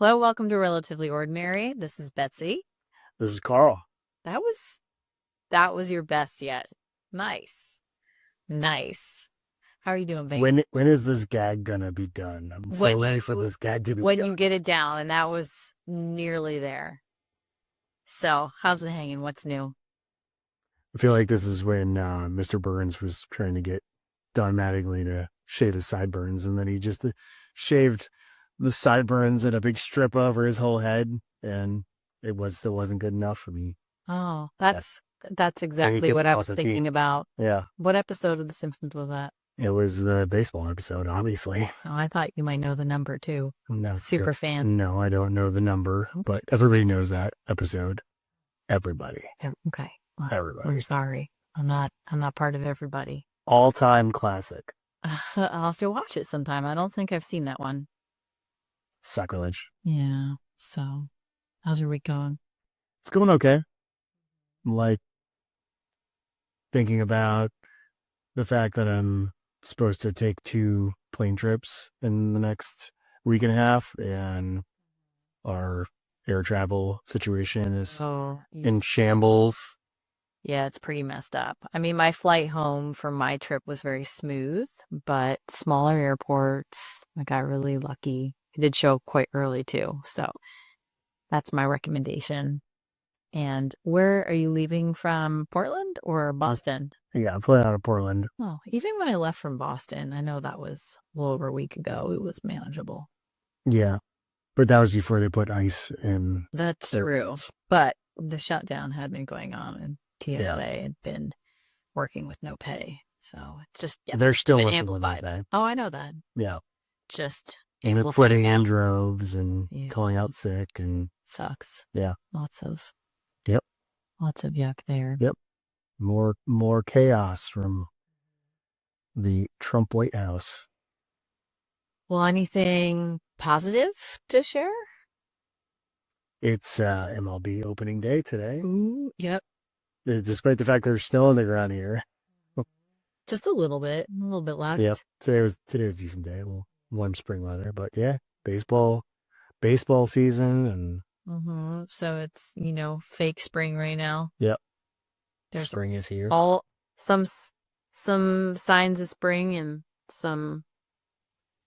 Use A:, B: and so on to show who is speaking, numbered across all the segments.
A: Hello, welcome to Relatively Ordinary. This is Betsy.
B: This is Karl.
A: That was your best yet. Nice. Nice. How are you doing, babe?
B: When is this gag gonna be done? I'm so ready for this gag to be
A: When
B: done.
A: you get it down, and that was nearly there. So, how's it hanging? What's new?
B: I feel like this is when Mr. Burns was trying to get Don Mattingly to shave his sideburns, and then he just shaved the sideburns and a big strip over his whole head, and still wasn't good enough for me.
A: Oh, that's exactly what I was thinking about.
B: Yeah.
A: What episode of The Simpsons was that?
B: It was the baseball episode, obviously.
A: Oh, I thought you might know the number too.
B: No,
A: Super fan.
B: No, I don't know the number, but everybody knows that episode. Everybody.
A: Okay. Well,
B: Everybody.
A: We're sorry. I'm not part of everybody.
B: All-time classic.
A: I'll have to watch it sometime. I don't think I've seen that one.
B: Sacrilege.
A: Yeah. So, how's your week going?
B: It's going okay. I'm like thinking about the fact that I'm supposed to take 2 plane trips in the next week and a half, and our air travel situation is in shambles.
A: Yeah, it's pretty messed up. I mean, my flight home from my trip was very smooth, but smaller airports, I got really lucky. It did show quite early too. So that's my recommendation. And where are you leaving from? Portland or Boston?
B: Yeah, I'm flying out of Portland.
A: Oh, even when I left from Boston, I know that was a little over a week ago. It was manageable.
B: Yeah, but that was before they put ice in.
A: That's true. But the shutdown had been going on, and TSA had been working with no pay. So it's just
B: they're still
A: been
B: working
A: amplified.
B: with no pay.
A: Oh, I know that.
B: Yeah.
A: Just
B: quitting in droves and calling out sick, and
A: sucks.
B: Yeah.
A: Lots of yuck there.
B: Yep. More chaos from the Trump White House.
A: Well, anything positive to share?
B: It's MLB opening day today.
A: Ooh, yep.
B: Despite the fact there's snow on the ground here.
A: Just a little bit left.
B: Yep. Today was a decent day. Well, warm spring weather, but yeah, baseball season, and
A: so it's fake spring right now.
B: Yep. Spring is here.
A: Some signs of spring and some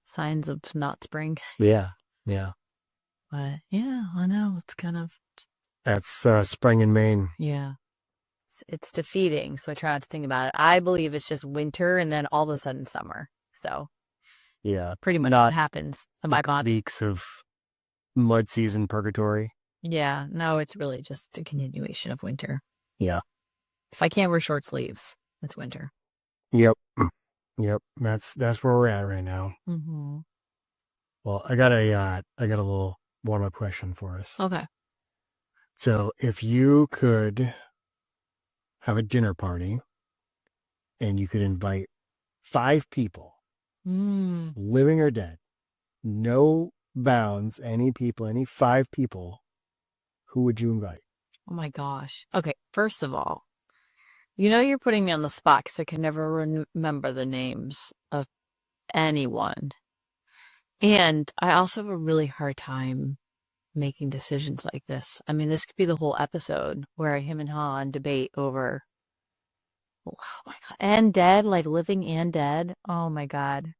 A: signs of not spring.
B: Yeah.
A: But yeah, I know it's kind of.
B: That's spring in Maine.
A: Yeah. It's defeating, so I try not to think about it. I believe it's just winter and then all of a sudden summer. So
B: yeah,
A: pretty much what happens in my body.
B: Weeks of mud season purgatory.
A: Yeah, no, it's really just a continuation of winter.
B: Yeah.
A: If I can't wear short sleeves, it's winter.
B: Yep. That's where we're at right now.
A: Mm-hmm.
B: Well, I got a little warm-up question for us.
A: Okay.
B: So if you could have a dinner party and you could invite 5 people, living or dead, no bounds, any 5 people, who would you invite?
A: Oh my gosh. Okay, first of all, you're putting me on the spot because I can never remember the names of anyone. And I also have a really hard time making decisions like this. I mean, this could be the whole episode where him and Han debate over, oh my God, and dead, like living and dead. Oh my God.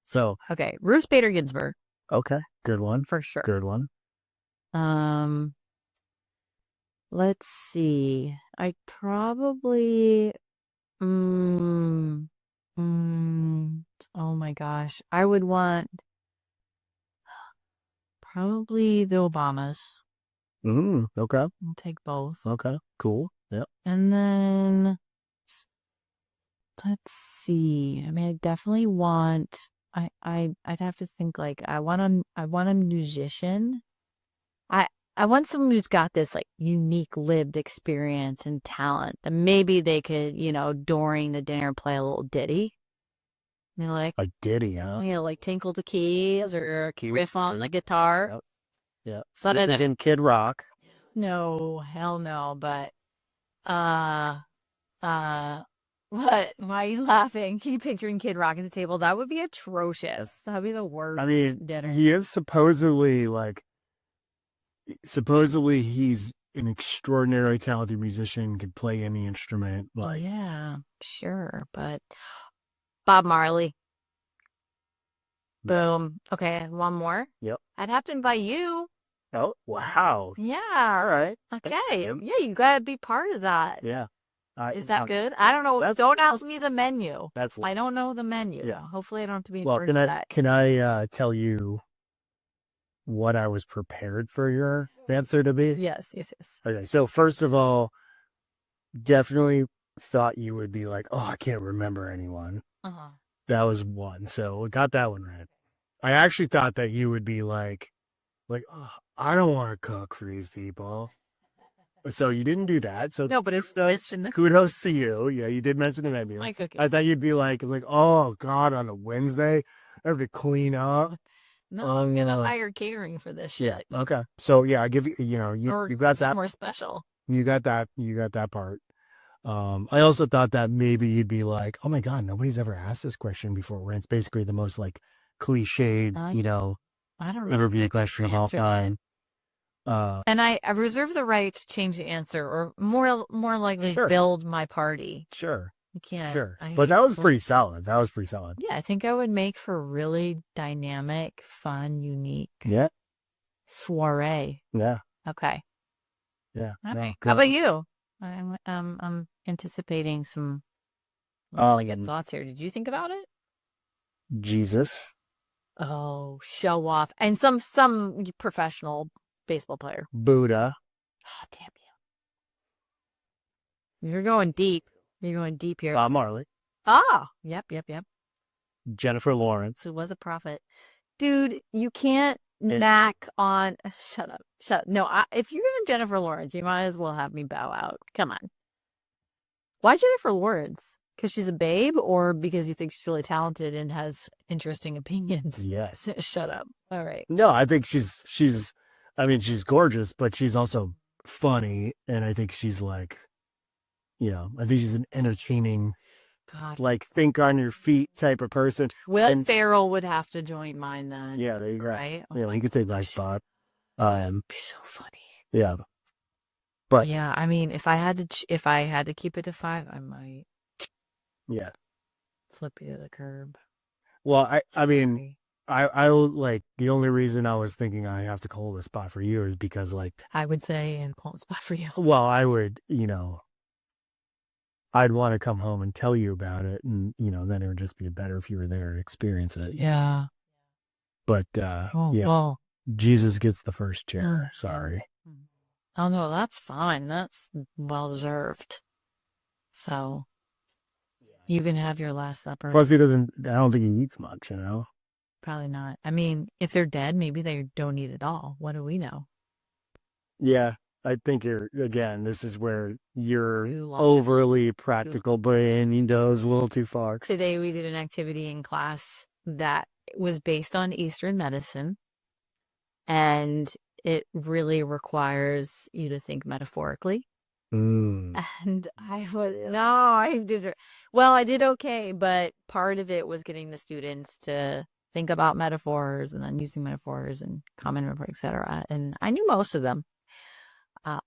B: So,
A: okay, Ruth Bader Ginsburg.
B: Okay, good one.
A: For sure.
B: Good one.
A: Let's see. I probably, oh my gosh. I would want probably the Obamas.
B: Okay.
A: I'll take both.
B: Okay, cool. Yep.
A: And then, let's see. I mean, I definitely want, I'd have to think like, I want a musician. I want someone who's got this like unique lived experience and talent that maybe they could, during the dinner play a little ditty. Like
B: a ditty, huh?
A: Like tinkle the keys or riff on the guitar.
B: Yep. Yeah.
A: So that
B: in Kid Rock.
A: No, hell no. But what? Why are you laughing? Keep picturing Kid Rock at the table. That would be atrocious. That would be the worst.
B: I mean,
A: dinner.
B: he is supposedly like supposedly he's an extraordinarily talented musician, could play any instrument. Like,
A: Yeah, sure, but Bob Marley. Boom. Okay, one more.
B: yep.
A: I'd have to invite you.
B: Oh, wow. All
A: Yeah.
B: right.
A: Okay.
B: Yep.
A: Yeah, you gotta be part of that.
B: Yeah.
A: Is that good? I don't know.
B: That's
A: Don't ask me the menu.
B: that's
A: I don't know the menu.
B: yeah.
A: Hopefully, I don't have to be in
B: Well,
A: charge of that.
B: can I tell you what I was prepared for your answer to be?
A: Yes, yes, yes.
B: Okay, so first of all, definitely thought you would be like, oh, I can't remember anyone.
A: Uh-huh.
B: That was one. So we got that one right. I actually thought that you would be like, oh, I don't want to cook for these people. So you didn't do that. So
A: No, but it's mentioned.
B: kudos to you. Yeah, you did mention the menu.
A: My cooking.
B: I thought you'd be like, oh God, on a Wednesday, I have to clean up.
A: No, I'm gonna hire catering for this
B: Yeah.
A: shit.
B: Okay. So yeah, I give you, you got that.
A: More special.
B: You got that part. I also thought that maybe you'd be like, oh my God, nobody's ever asked this question before. Where it's basically the most like cliched,
A: I don't
B: interview question of all time.
A: And I reserve the right to change the answer, or more likely
B: Sure.
A: build my party.
B: Sure.
A: You can't.
B: Sure. But that was pretty solid.
A: Yeah, I think I would make for really dynamic, fun, unique
B: Yeah.
A: soiree.
B: Yeah.
A: Okay.
B: Yeah.
A: Okay. How about you? I'm anticipating some really good thoughts here. Did you think about it?
B: Jesus.
A: Oh, show off. And some professional baseball player.
B: Buddha.
A: Oh, damn you. You're going deep. You're going deep here.
B: Bob Marley.
A: Ah, yep.
B: Jennifer Lawrence.
A: Who was a prophet. Dude, you can't knack on. Shut up. No, if you're going to Jennifer Lawrence, you might as well have me bow out. Come on. Why Jennifer Lawrence? Because she's a babe, or because you think she's really talented and has interesting opinions?
B: Yes.
A: Shut up. All right.
B: No, I think she's gorgeous, but she's also funny, and I think she's like, I think she's an entertaining,
A: God.
B: like think on your feet type of person.
A: Will Ferrell would have to join mine then.
B: Yeah, there you go.
A: Right?
B: Yeah, he could take my spot.
A: Be so funny.
B: Yeah, but
A: yeah, I mean, if I had to keep it to 5, I might.
B: Yeah.
A: Flip you to the curb.
B: Well, I mean, I like the only reason I was thinking I have to hold a spot for you is because like
A: I would say and hold a spot for you.
B: Well, I would, I'd want to come home and tell you about it, and then it would just be better if you were there and experience it.
A: Yeah.
B: But
A: well,
B: Jesus gets the first chair. Sorry.
A: Oh no, that's fine. That's well deserved. So you can have your last supper.
B: Plus, I don't think he eats much,
A: Probably not. I mean, if they're dead, maybe they don't eat at all. What do we know?
B: Yeah, I think this is where you're overly practical brain goes a little too far.
A: Today we did an activity in class that was based on Eastern medicine, and it really requires you to think metaphorically. And I did okay, but part of it was getting the students to think about metaphors and then using metaphors and common metaphors, etc. And I knew most of them,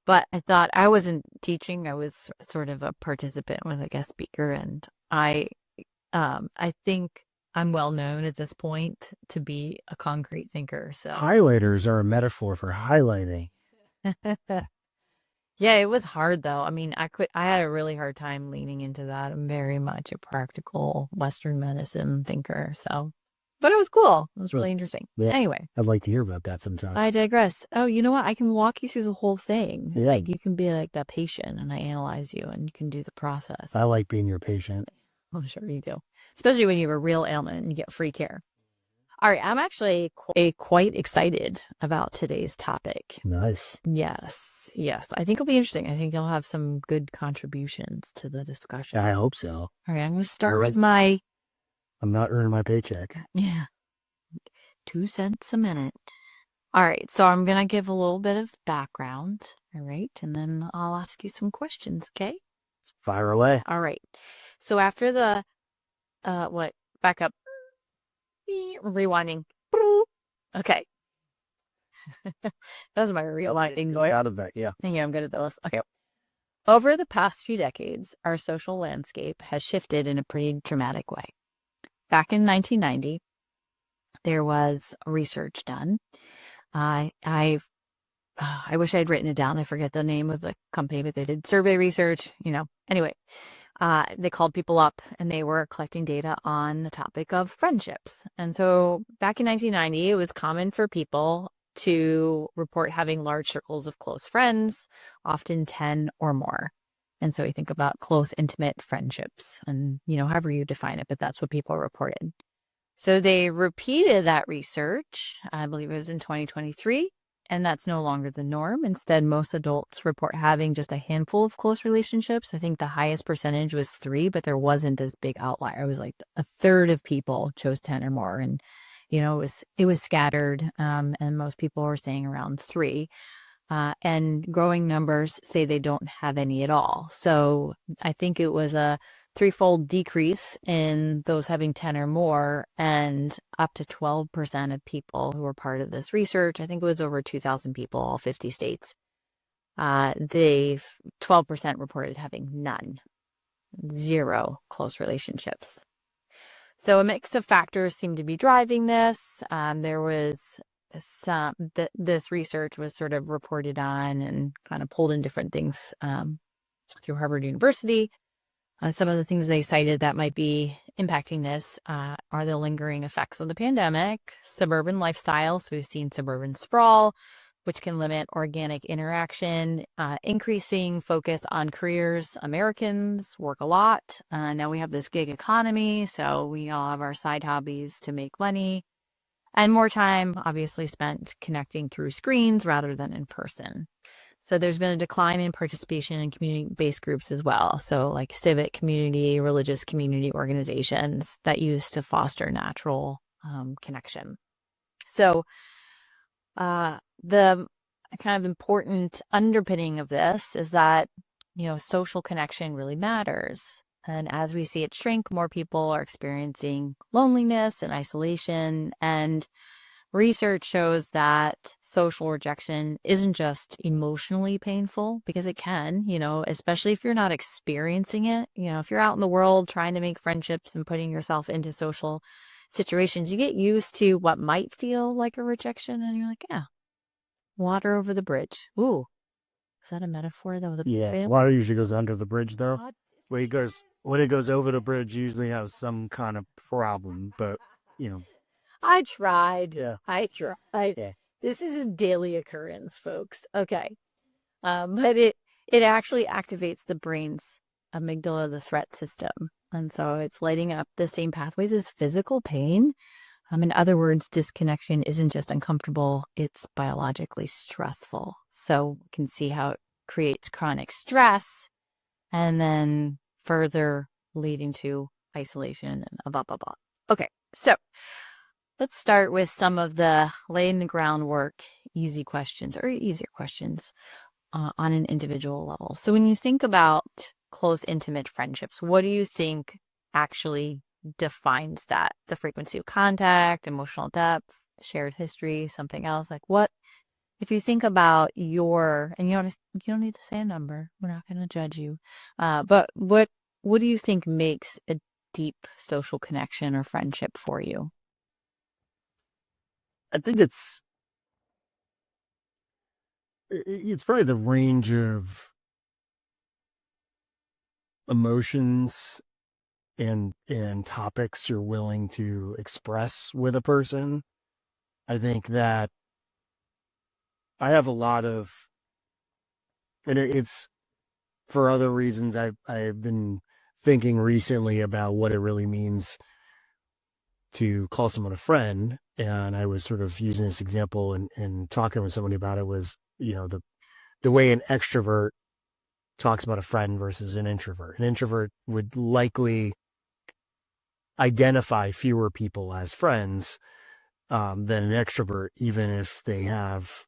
A: but I thought I wasn't teaching; I was sort of a participant with a guest speaker, and I think I'm well known at this point to be a concrete thinker. So
B: highlighters are a metaphor for highlighting.
A: Yeah, it was hard though. I mean, I had a really hard time leaning into that. I'm very much a practical Western medicine thinker. So, but it was cool. It was really interesting. Yeah. Anyway,
B: I'd like to hear about that sometime.
A: I digress. Oh, you know what? I can walk you through the whole thing.
B: Yeah.
A: Like you can be like the patient and I analyze you and you can do the process.
B: I like being your patient.
A: I'm sure you do. Especially when you have a real ailment and you get free care. All right, I'm actually quite excited about today's topic.
B: Nice.
A: Yes. I think it'll be interesting. I think you'll have some good contributions to the discussion.
B: I hope so.
A: All right, I'm going to start with I'm
B: not earning my paycheck.
A: Yeah. 2 cents a minute. All right, so I'm going to give a little bit of background, all right? And then I'll ask you some questions, okay?
B: Fire away.
A: All right. So after the, back up. Rewinding. Okay. That was my real thing going
B: Out of that, yeah.
A: Yeah, I'm good at those. Okay. Over the past few decades, our social landscape has shifted in a pretty dramatic way. Back in 1990, there was research done. I wish I'd written it down. I forget the name of the company, but they did survey research, Anyway, they called people up and they were collecting data on the topic of friendships. And so back in 1990, it was common for people to report having large circles of close friends, often 10 or more. And so we think about close, intimate friendships and, however you define it, but that's what people reported. So they repeated that research, I believe it was in 2023, and that's no longer the norm. Instead, most adults report having just a handful of close relationships. I think the highest percentage was 3, but there wasn't this big outlier. It was like a third of people chose 10 or more. And, it was scattered, and most people were saying around 3. And growing numbers say they don't have any at all. So I think it was a threefold decrease in those having 10 or more, and up to 12% of people who were part of this research. I think it was over 2,000 people, all 50 states. They 12% reported having none, 0 close relationships. So a mix of factors seemed to be driving this. There was this research was sort of reported on and kind of pulled in different things through Harvard University. Some of the things they cited that might be impacting this are the lingering effects of the pandemic, suburban lifestyles. We've seen suburban sprawl, which can limit organic interaction, increasing focus on careers. Americans work a lot. Now we have this gig economy, so we all have our side hobbies to make money, and more time obviously spent connecting through screens rather than in person. So there's been a decline in participation in community-based groups as well. So like civic community, religious community organizations that used to foster natural connection. So the kind of important underpinning of this is that, social connection really matters. And as we see it shrink, more people are experiencing loneliness and isolation. And research shows that social rejection isn't just emotionally painful, because it can, especially if you're not experiencing it. If you're out in the world trying to make friendships and putting yourself into social situations, you get used to what might feel like a rejection, and you're like, yeah, water over the bridge. Ooh, is that a metaphor though?
B: Yeah, water usually goes under the bridge, though. When it goes over the bridge, usually has some kind of problem. But
A: I tried.
B: yeah,
A: I tried.
B: yeah.
A: This is a daily occurrence, folks. Okay. But it actually activates the brain's amygdala, the threat system. And so it's lighting up the same pathways as physical pain. In other words, disconnection isn't just uncomfortable, it's biologically stressful. So you can see how it creates chronic stress and then further leading to isolation and blah, blah, blah. Okay, so let's start with some of the laying the groundwork, easy questions or easier questions on an individual level. So when you think about close, intimate friendships, what do you think actually defines that? The frequency of contact, emotional depth, shared history, something else? Like what, if you think about and you don't need to say a number, we're not going to judge you. But what do you think makes a deep social connection or friendship for you?
B: I think it's probably the range of emotions and topics you're willing to express with a person. I think that I have a lot of, and it's for other reasons. I've been thinking recently about what it really means to call someone a friend, and I was sort of using this example and talking with somebody about it was, the way an extrovert talks about a friend versus an introvert. An introvert would likely identify fewer people as friends than an extrovert, even if they have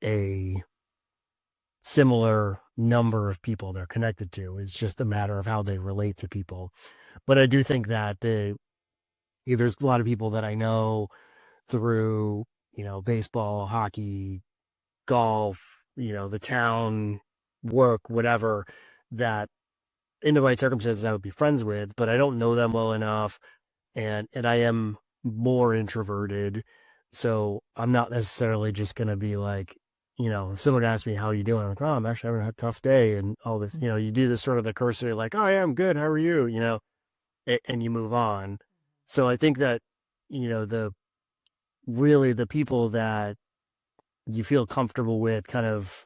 B: a similar number of people they're connected to. It's just a matter of how they relate to people. But I do think that there's a lot of people that I know through, baseball, hockey, golf, the town, work, whatever, that in the right circumstances I would be friends with, but I don't know them well enough, and I am more introverted, so I'm not necessarily just gonna be like, if someone asks me how you doing, I'm like, oh, I'm actually having a tough day, and all this, you do this sort of the cursory, like, oh yeah, I'm good, how are you, and you move on. So I think that, the really the people that you feel comfortable with kind of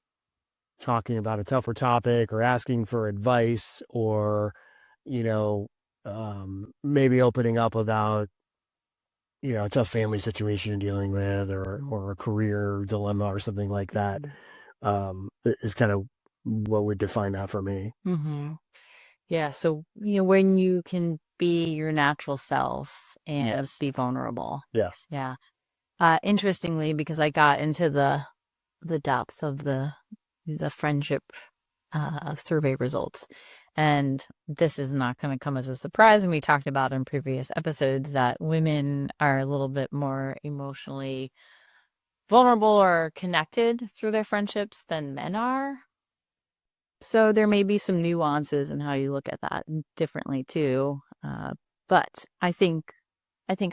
B: talking about a tougher topic or asking for advice or, you know, maybe opening up about, a tough family situation you're dealing with or a career dilemma or something like that, is kind of what would define that for me.
A: Mm-hmm. Yeah. So, when you can be your natural self and
B: Yes.
A: be vulnerable.
B: Yes.
A: Yeah. Interestingly, because I got into the depths of the friendship survey results, and this is not going to come as a surprise. And we talked about in previous episodes that women are a little bit more emotionally vulnerable or connected through their friendships than men are. So there may be some nuances in how you look at that differently too. But I think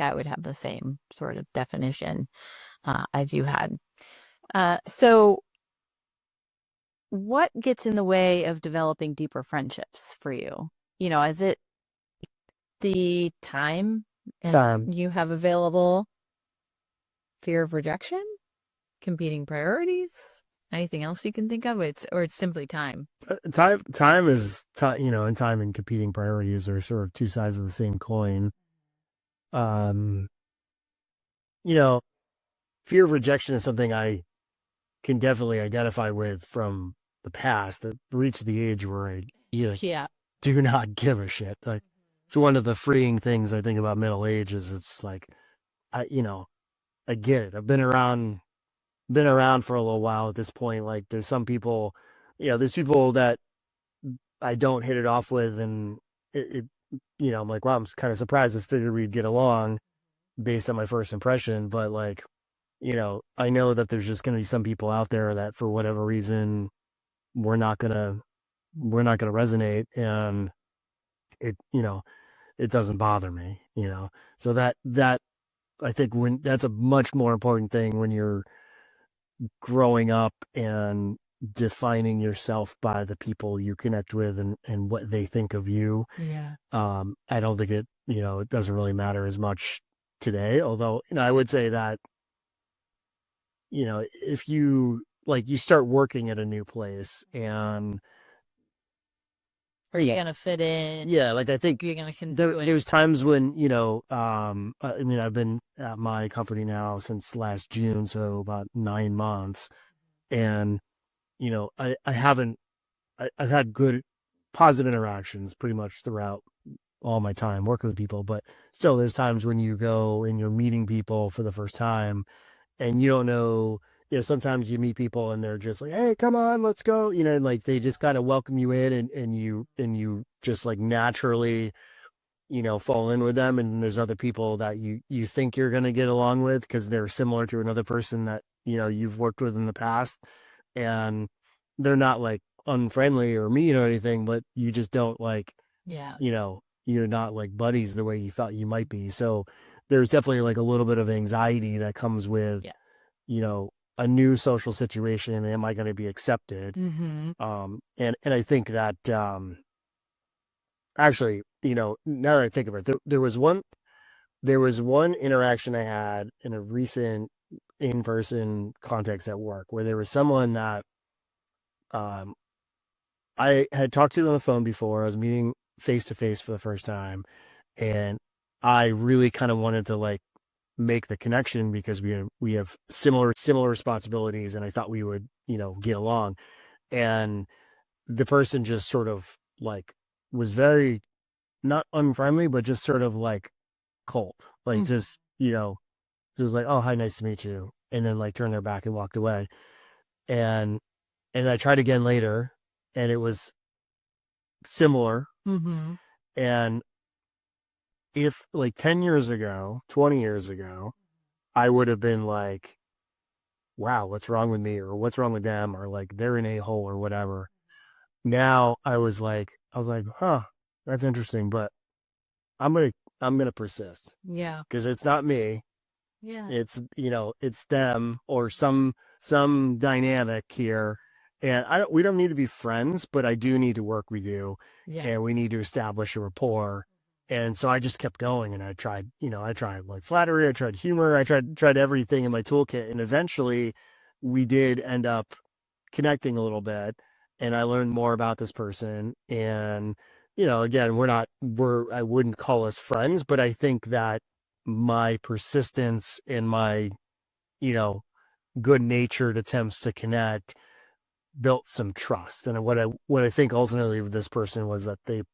A: I would have the same sort of definition as you had. So what gets in the way of developing deeper friendships for you? Is it the time and
B: Time.
A: you have available, fear of rejection, competing priorities, anything else you can think of? It's simply time.
B: Time is time, and time and competing priorities are sort of two sides of the same coin. Um, you know, Fear of rejection is something I can definitely identify with from the past. That reached the age where I
A: Yeah.
B: do not give a shit. Like, it's one of the freeing things I think about middle age is it's like I get it. I've been around for a little while at this point. Like, there's some people, there's people that I don't hit it off with, and I'm like, wow, I'm kind of surprised. I figured we'd get along based on my first impression, but like, I know that there's just going to be some people out there that for whatever reason we're not gonna we're not gonna resonate, and it you know it doesn't bother me. So that I think when that's a much more important thing when you're growing up and defining yourself by the people you connect with and what they think of you.
A: Yeah.
B: I don't think it doesn't really matter as much today, although, I would say that, if you like you start working at a new place and
A: Are you gonna fit in?
B: yeah, like I think
A: You're gonna do it.
B: there's times when, I mean, I've been at my company now since last June, so about 9 months. And, I haven't, I've had good, positive interactions pretty much throughout all my time working with people, but still there's times when you go and you're meeting people for the first time and you don't know, sometimes you meet people and they're just like, hey, come on, let's go. Like they just kind of welcome you in and you just like naturally, fall in with them. And there's other people that you think you're going to get along with because they're similar to another person that, you've worked with in the past. And they're not like unfriendly or mean or anything, but you just don't like,
A: Yeah.
B: you're not like buddies the way you thought you might be. So there's definitely like a little bit of anxiety that comes with,
A: Yeah.
B: you know, a new social situation and am I going to be accepted?
A: Mm-hmm.
B: And I think that, actually, now that I think of it, there was one interaction I had in a recent in-person context at work where there was someone that, um, I had talked to on the phone before. I was meeting face to face for the first time, and I really kind of wanted to like make the connection because we have similar responsibilities, and I thought we would get along. And the person just sort of like was very not unfriendly, but just sort of like cold, like just it was like, oh, hi, nice to meet you, and then like turned their back and walked away. And and I tried again later, and it was similar.
A: Mm-hmm.
B: And if like 10 years ago, 20 years ago, I would have been like, wow, what's wrong with me or what's wrong with them or like they're an a-hole or whatever. Now I was like, huh, that's interesting, but I'm gonna I'm gonna persist
A: Yeah.
B: because it's not me.
A: Yeah.
B: It's it's them or some dynamic here. And I don't we don't need to be friends, but I do need to work with you
A: Yeah.
B: and we need to establish a rapport. And so I just kept going and I tried like flattery, I tried humor, I tried everything in my toolkit. And eventually we did end up connecting a little bit and I learned more about this person. And, again, I wouldn't call us friends, but I think that my persistence and my, you know, good natured attempts to connect built some trust. And what I think ultimately with this person was that they've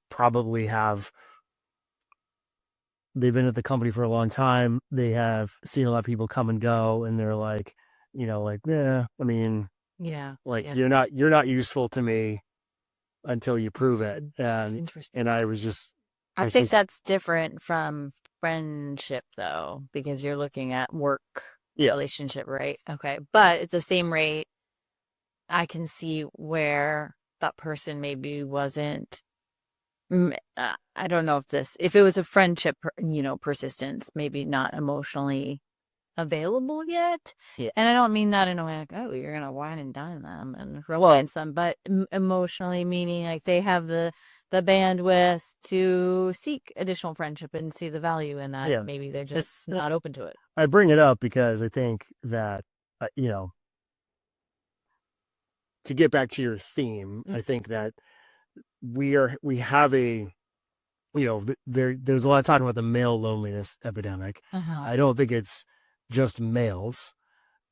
B: been at the company for a long time. They have seen a lot of people come and go and they're like, like, yeah, I mean,
A: Yeah.
B: like
A: Yeah.
B: you're not useful to me until you prove it.
A: It's
B: And
A: interesting.
B: I was just
A: I think
B: persistent.
A: that's different from friendship though, because you're looking at work
B: Yeah.
A: relationship, right? Okay. But at the same rate, I can see where that person maybe wasn't I don't know if it was a friendship, persistence, maybe not emotionally available yet.
B: Yeah.
A: And I don't mean that in a way like, oh, you're gonna wine and dine them and
B: Well,
A: romance them, but emotionally meaning like they have the bandwidth to seek additional friendship and see the value in that.
B: yeah.
A: Maybe they're
B: And,
A: just not open to it.
B: I bring it up because I think that, you know, to get back to your theme,
A: Mm.
B: I think that we have there's a lot of talking about the male loneliness epidemic.
A: Uh-huh.
B: I don't think it's just males.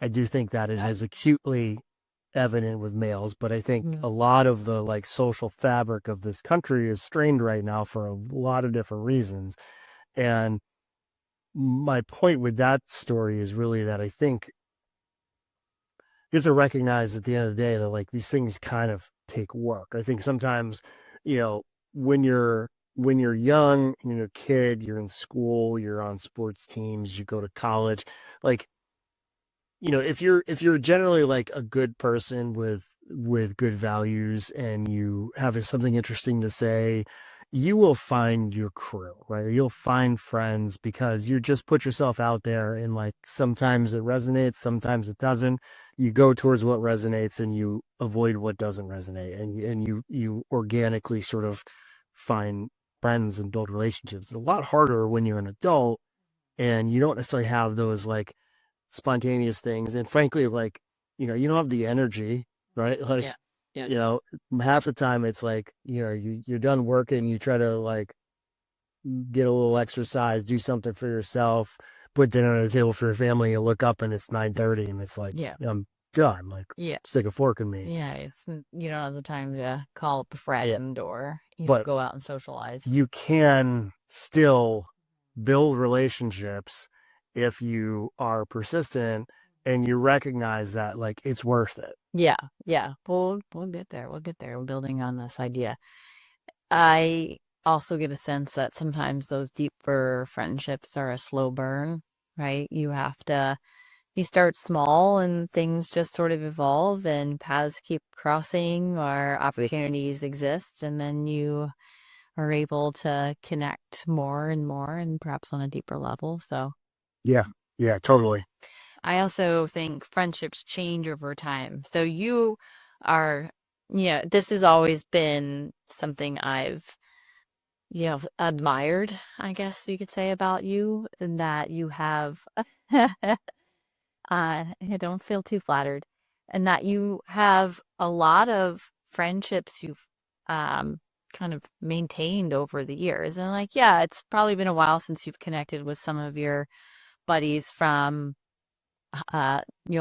B: I do think that it is acutely evident with males, but I think
A: Mm.
B: a lot of the like social fabric of this country is strained right now for a lot of different reasons. And my point with that story is really that I think you have to recognize at the end of the day that like these things kind of take work. I think sometimes, you know, when you're young, you're a kid, you're in school, you're on sports teams, you go to college, like if you're generally like a good person with good values and you have something interesting to say, you will find your crew, right? You'll find friends because you just put yourself out there and like sometimes it resonates, sometimes it doesn't. You go towards what resonates and you avoid what doesn't resonate and you organically sort of find friends and build relationships. It's a lot harder when you're an adult and you don't necessarily have those like spontaneous things. And frankly, like, you don't have the energy, right? Like,
A: Yeah. Yeah.
B: you know, half the time it's like, you're done working, you try to like get a little exercise, do something for yourself, put dinner on the table for your family, and look up and it's 9:30 and it's like,
A: Yeah.
B: I'm done. Like,
A: Yeah.
B: stick a fork in me.
A: Yeah. You don't have the time to call up a
B: Yeah.
A: friend or,
B: But
A: go out and socialize.
B: you can still build relationships if you are persistent and you recognize that like it's worth it.
A: Yeah, yeah. We'll get there. We'll get there. We're building on this idea. I also get a sense that sometimes those deeper friendships are a slow burn, right? You start small and things just sort of evolve and paths keep crossing or opportunities exist, and then you are able to connect more and more and perhaps on a deeper level. So
B: Yeah. Yeah, totally.
A: I also think friendships change over time. So you are, yeah, this has always been something I've, admired, I guess you could say about you, and that you have, I don't feel too flattered, and that you have a lot of friendships you've um, kind of maintained over the years. And like, yeah, it's probably been a while since you've connected with some of your buddies from uh,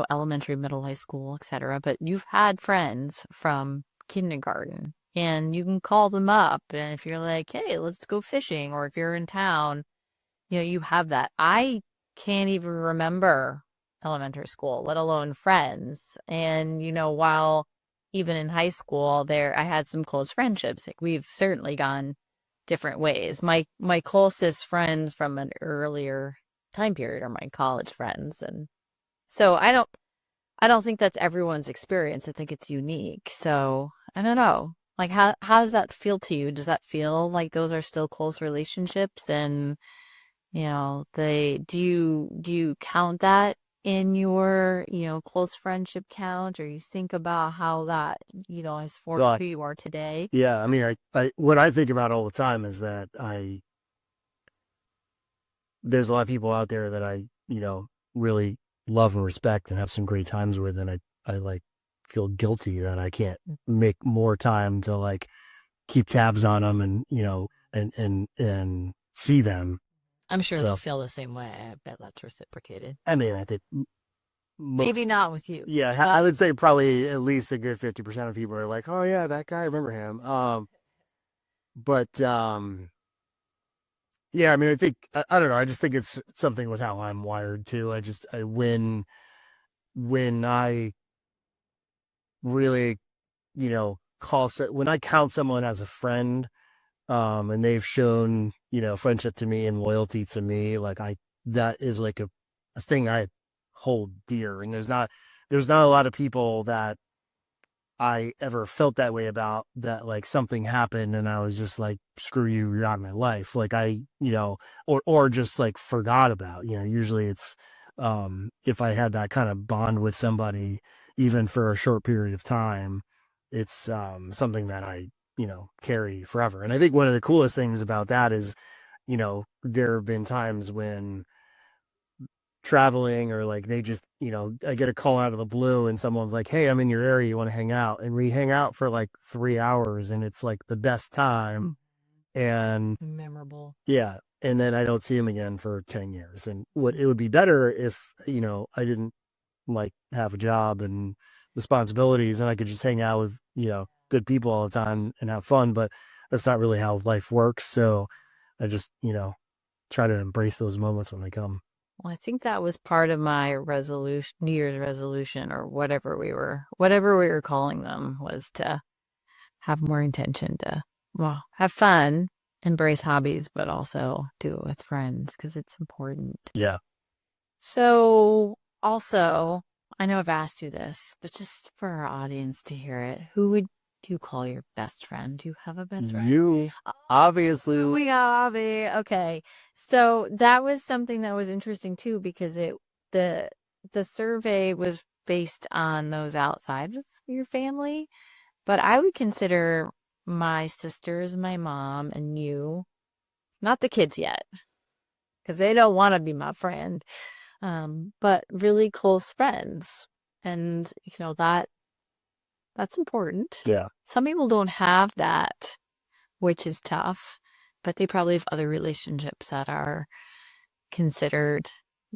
A: elementary, middle, high school, etc. But you've had friends from kindergarten and you can call them up. And if you're like, hey, let's go fishing, or if you're in town, you have that. I can't even remember elementary school, let alone friends. And, while even in high school, I had some close friendships. Like we've certainly gone different ways. My closest friends from an earlier time period are my college friends, and so I don't think that's everyone's experience. I think it's unique. So I don't know. Like how does that feel to you? Does that feel like those are still close relationships and they do you count that in your, close friendship count or you think about how that, has formed
B: But
A: who you are today?
B: yeah, I mean, I what I think about all the time is that there's a lot of people out there that I, really love and respect and have some great times with, and I like feel guilty that I can't make more time to like keep tabs on them and and see them.
A: I'm sure they'll
B: So
A: feel the same way. I bet that's reciprocated.
B: I mean, I think
A: Maybe
B: most,
A: not with you.
B: yeah, I would say probably at least a good 50% of people are like, oh yeah, that guy, I remember him. But yeah, I mean, I think I don't know. I just think it's something with how I'm wired too. When I really, when I count someone as a friend, and they've shown, friendship to me and loyalty to me, like that is like a thing I hold dear. And there's not a lot of people that I ever felt that way about, that like something happened and I was just like, screw you, you're out of my life. Like or just like forgot about, usually it's, if I had that kind of bond with somebody, even for a short period of time, it's, something that I, carry forever. And I think one of the coolest things about that is, there have been times when traveling or like they just, I get a call out of the blue and someone's like, hey, I'm in your area, you want to hang out? And we hang out for like 3 hours and it's like the best time. And
A: Memorable.
B: yeah, and then I don't see him again for 10 years. And what it would be better if, I didn't like have a job and responsibilities and I could just hang out with, good people all the time and have fun, but that's not really how life works. So I just, try to embrace those moments when they come.
A: Well, I think that was part of my resolution, New Year's resolution, or whatever we were calling them, was to have more intention to, well, have fun, embrace hobbies, but also do it with friends because it's important.
B: Yeah.
A: So, also, I know I've asked you this, but just for our audience to hear it, who would you call your best friend? Do you have a best friend?
B: You
A: Oh,
B: obviously.
A: we got Avi. Okay. So that was something that was interesting too, because the the survey was based on those outside of your family, but I would consider my sisters, my mom, and you, not the kids yet, because they don't want to be my friend, but really close friends. And that's important.
B: Yeah.
A: Some people don't have that, which is tough, but they probably have other relationships that are considered,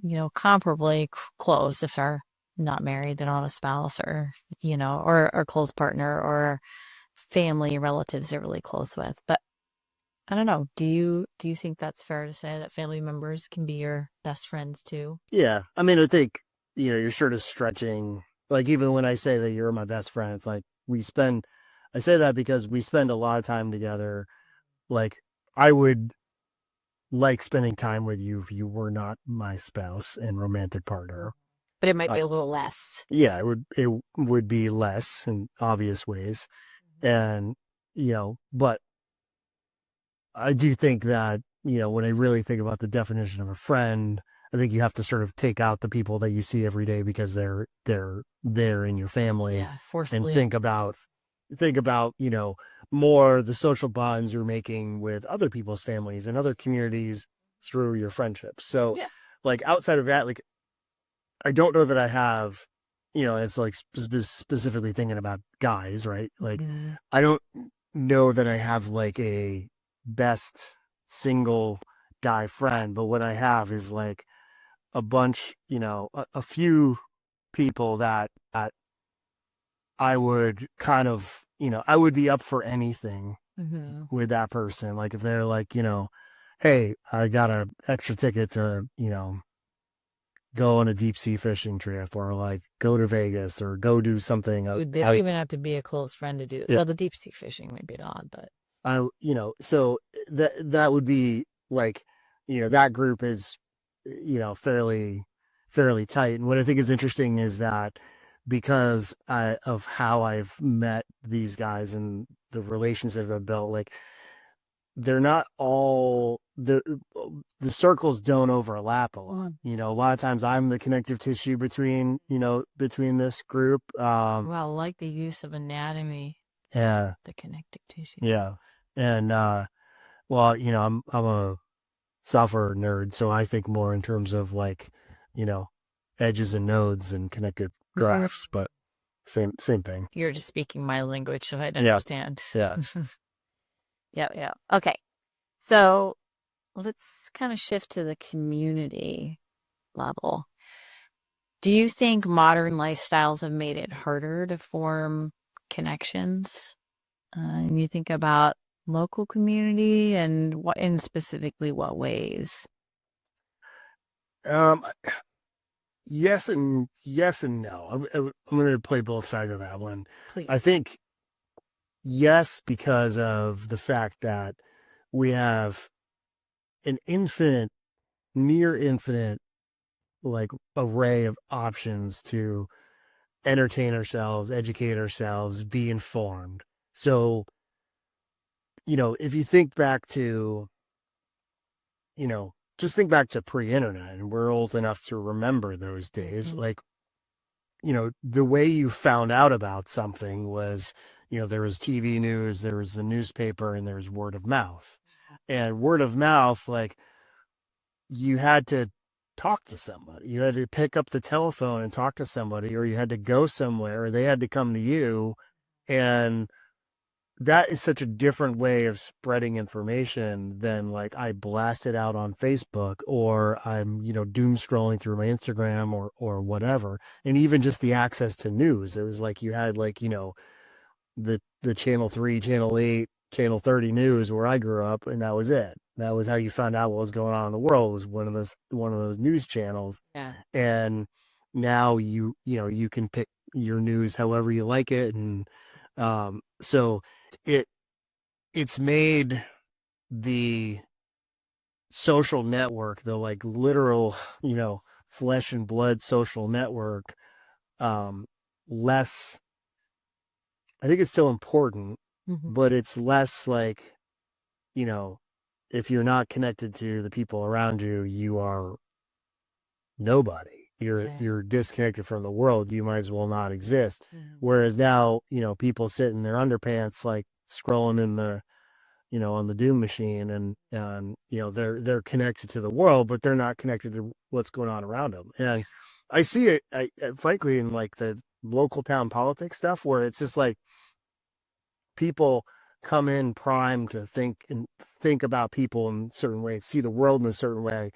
A: comparably close if they're not married, they don't have a spouse or, or close partner or family relatives they're really close with. But I don't know. Do you think that's fair to say that family members can be your best friends too?
B: Yeah. I mean, I think, you're sort of stretching. Like, even when I say that you're my best friend, it's like I say that because we spend a lot of time together. Like, I would like spending time with you if you were not my spouse and romantic partner.
A: But it might
B: Uh,
A: be a little less.
B: yeah, it would be less in obvious ways. And, but I do think that, when I really think about the definition of a friend, I think you have to sort of take out the people that you see every day because they're there in your family,
A: Yeah,
B: and
A: forcibly.
B: think about, more the social bonds you're making with other people's families and other communities through your friendships. So
A: Yeah.
B: like outside of that, like I don't know that I have, it's like specifically thinking about guys, right? Like
A: Mhm.
B: I don't know that I have like a best single guy friend, but what I have is like a bunch, a few people that I would kind of, I would be up for anything
A: Mhm.
B: with that person. Like if they're like, hey, I got a extra ticket to, go on a deep sea fishing trip or like go to Vegas or go do something.
A: They don't even have to be a close friend to do it.
B: Yeah,
A: Well, the deep sea fishing may be odd, but
B: so that would be like, that group is, fairly tight. And what I think is interesting is that because of how I've met these guys and the relationships I've built. Like they're not all the circles don't overlap a lot. A lot of times I'm the connective tissue between between this group.
A: Well, like the use of anatomy,
B: Yeah,
A: the connective tissue.
B: yeah, and well, I'm a software nerd, so I think more in terms of like, you know, edges and nodes and connected graphs, but same thing.
A: You're just speaking my language, so I'd
B: Yeah,
A: understand.
B: yeah.
A: Yeah, yeah. Okay. So let's kind of shift to the community level. Do you think modern lifestyles have made it harder to form connections? And you think about local community and what, in specifically what ways?
B: Um, yes and no. I'm going to play both sides of that one. I
A: Please.
B: think yes, because of the fact that we have an near infinite, like array of options to entertain ourselves, educate ourselves, be informed. So, if you think back to, just think back to pre-internet, and we're old enough to remember those days.
A: Mhm.
B: Like, the way you found out about something was, there was TV news, there was the newspaper, and there was word of mouth. And word of mouth, like, you had to talk to somebody. You had to pick up the telephone and talk to somebody, or you had to go somewhere, or they had to come to you. And that is such a different way of spreading information than like I blast it out on Facebook, or I'm, doom scrolling through my Instagram or whatever. And even just the access to news. It was like you had like, the channel 3, channel 8, channel 30 news where I grew up, and that was it. That was how you found out what was going on in the world, was one of those news channels.
A: Yeah.
B: And now you can pick your news however you like it. And so it it's made the social network, the like literal, flesh and blood social network, um less. I think it's still important,
A: Mhm.
B: but it's less like, you know, if you're not connected to the people around you, you are nobody.
A: Yeah.
B: You're disconnected from the world. You might as well not exist.
A: Mhm.
B: Whereas now, people sit in their underpants, like scrolling in on the Doom machine, and they're connected to the world, but they're not connected to what's going on around them. And I see it, frankly, in like the local town politics stuff, where it's just like people come in primed to think about people in certain ways, see the world in a certain way,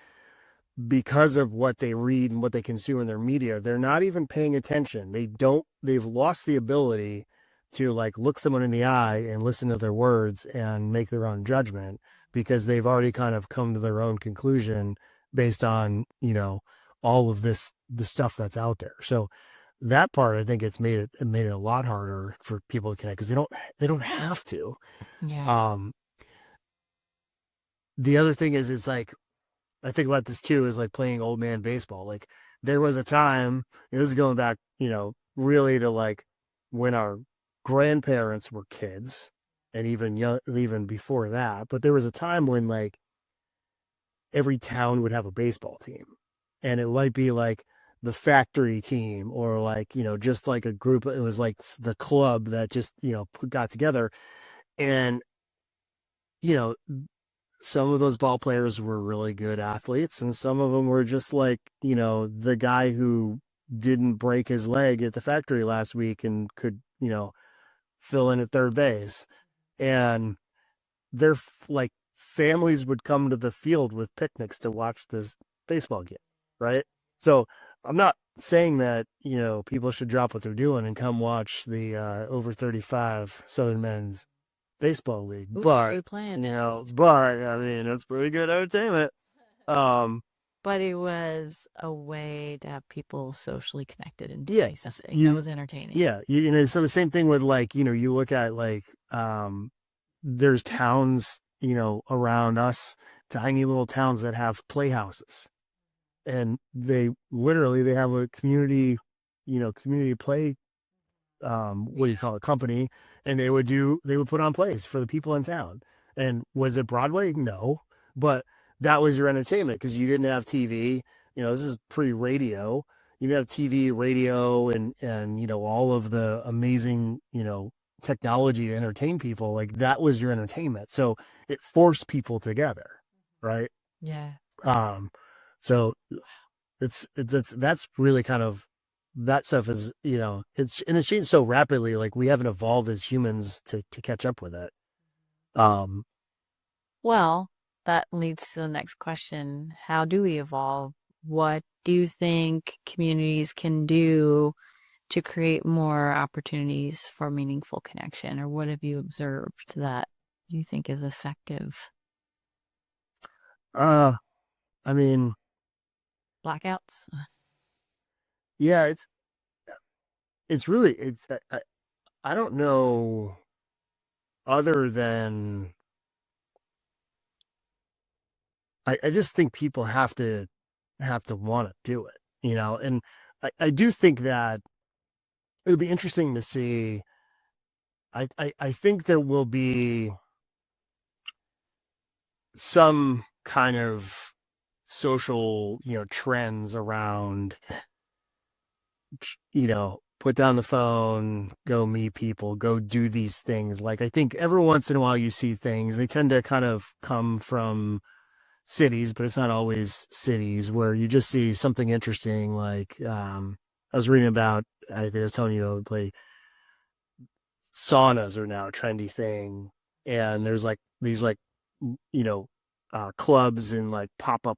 B: because of what they read and what they consume in their media. They're not even paying attention. They've lost the ability to like look someone in the eye and listen to their words and make their own judgment, because they've already kind of come to their own conclusion based on, all of the stuff that's out there. So that part, I think it made it a lot harder for people to connect, because they don't have to.
A: Yeah.
B: Um, the other thing is, it's like, I think about this too, is like playing old man baseball. Like there was a time, and this is going back, really to like when our grandparents were kids, and even before that. But there was a time when like every town would have a baseball team, and it might be like the factory team, or like, just like a group. It was like the club that just, got together. And, you know, some of those ball players were really good athletes, and some of them were just like, the guy who didn't break his leg at the factory last week and could, fill in at third base. And their like families would come to the field with picnics to watch this baseball game, right? So I'm not saying that, people should drop what they're doing and come watch the over 35 Southern Men's Baseball League.
A: Ooh,
B: But,
A: good plan.
B: I mean, it's pretty good entertainment. Um,
A: But it was a way to have people socially connected and
B: yeah,
A: doing something that
B: you,
A: was entertaining.
B: yeah, so the same thing with like, you look at like, there's towns, around us, tiny little towns that have playhouses, and they have a community, community play, what do you call it, company, and they would put on plays for the people in town. And was it Broadway? No, but that was your entertainment because you didn't have TV. This is pre-radio. You didn't have TV, radio, and all of the amazing technology to entertain people. Like that was your entertainment. So it forced people together, right?
A: Yeah.
B: Um, so that's really kind of that stuff is it's changed so rapidly. Like we haven't evolved as humans to catch up with it. Um,
A: Well, that leads to the next question. How do we evolve? What do you think communities can do to create more opportunities for meaningful connection? Or what have you observed that you think is effective?
B: uh, I mean,
A: Blackouts?
B: yeah, it's really I don't know other than I just think people have to want to do it, and I do think that it'll be interesting to see. I think there will be some kind of social, trends around, put down the phone, go meet people, go do these things. Like I think every once in a while you see things, they tend to kind of come from cities, but it's not always cities where you just see something interesting. Like, I was reading about, I think I was telling you, like saunas are now a trendy thing. And there's like these like, you know, clubs and like pop up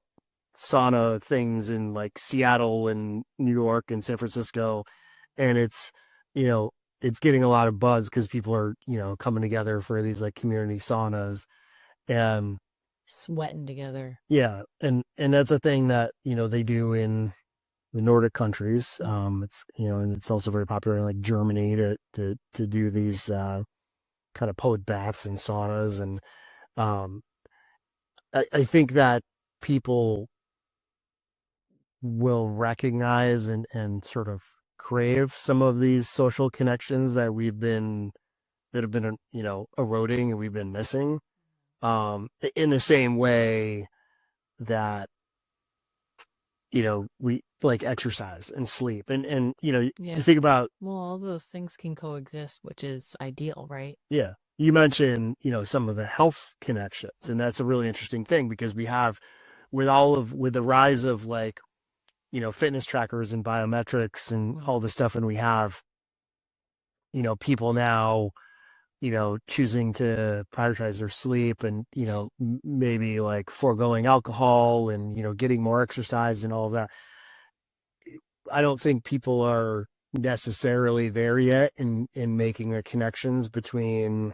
B: sauna things in like Seattle and New York and San Francisco, and you know it's getting a lot of buzz because people are coming together for these like community saunas, and
A: Sweating together.
B: yeah, and that's a thing that they do in the Nordic countries. It's and it's also very popular in like Germany to do these kind of poet baths and saunas, and um, I think that people will recognize and sort of crave some of these social connections that have been eroding and we've been missing, in the same way that we like exercise and sleep, and you
A: Yeah.
B: think about,
A: Well, all those things can coexist, which is ideal, right?
B: yeah, you mentioned some of the health connections, and that's a really interesting thing because we have with the rise of like fitness trackers and biometrics and all this stuff, and we have people now choosing to prioritize their sleep, and maybe like foregoing alcohol, and getting more exercise and all of that. I don't think people are necessarily there yet in making the connections between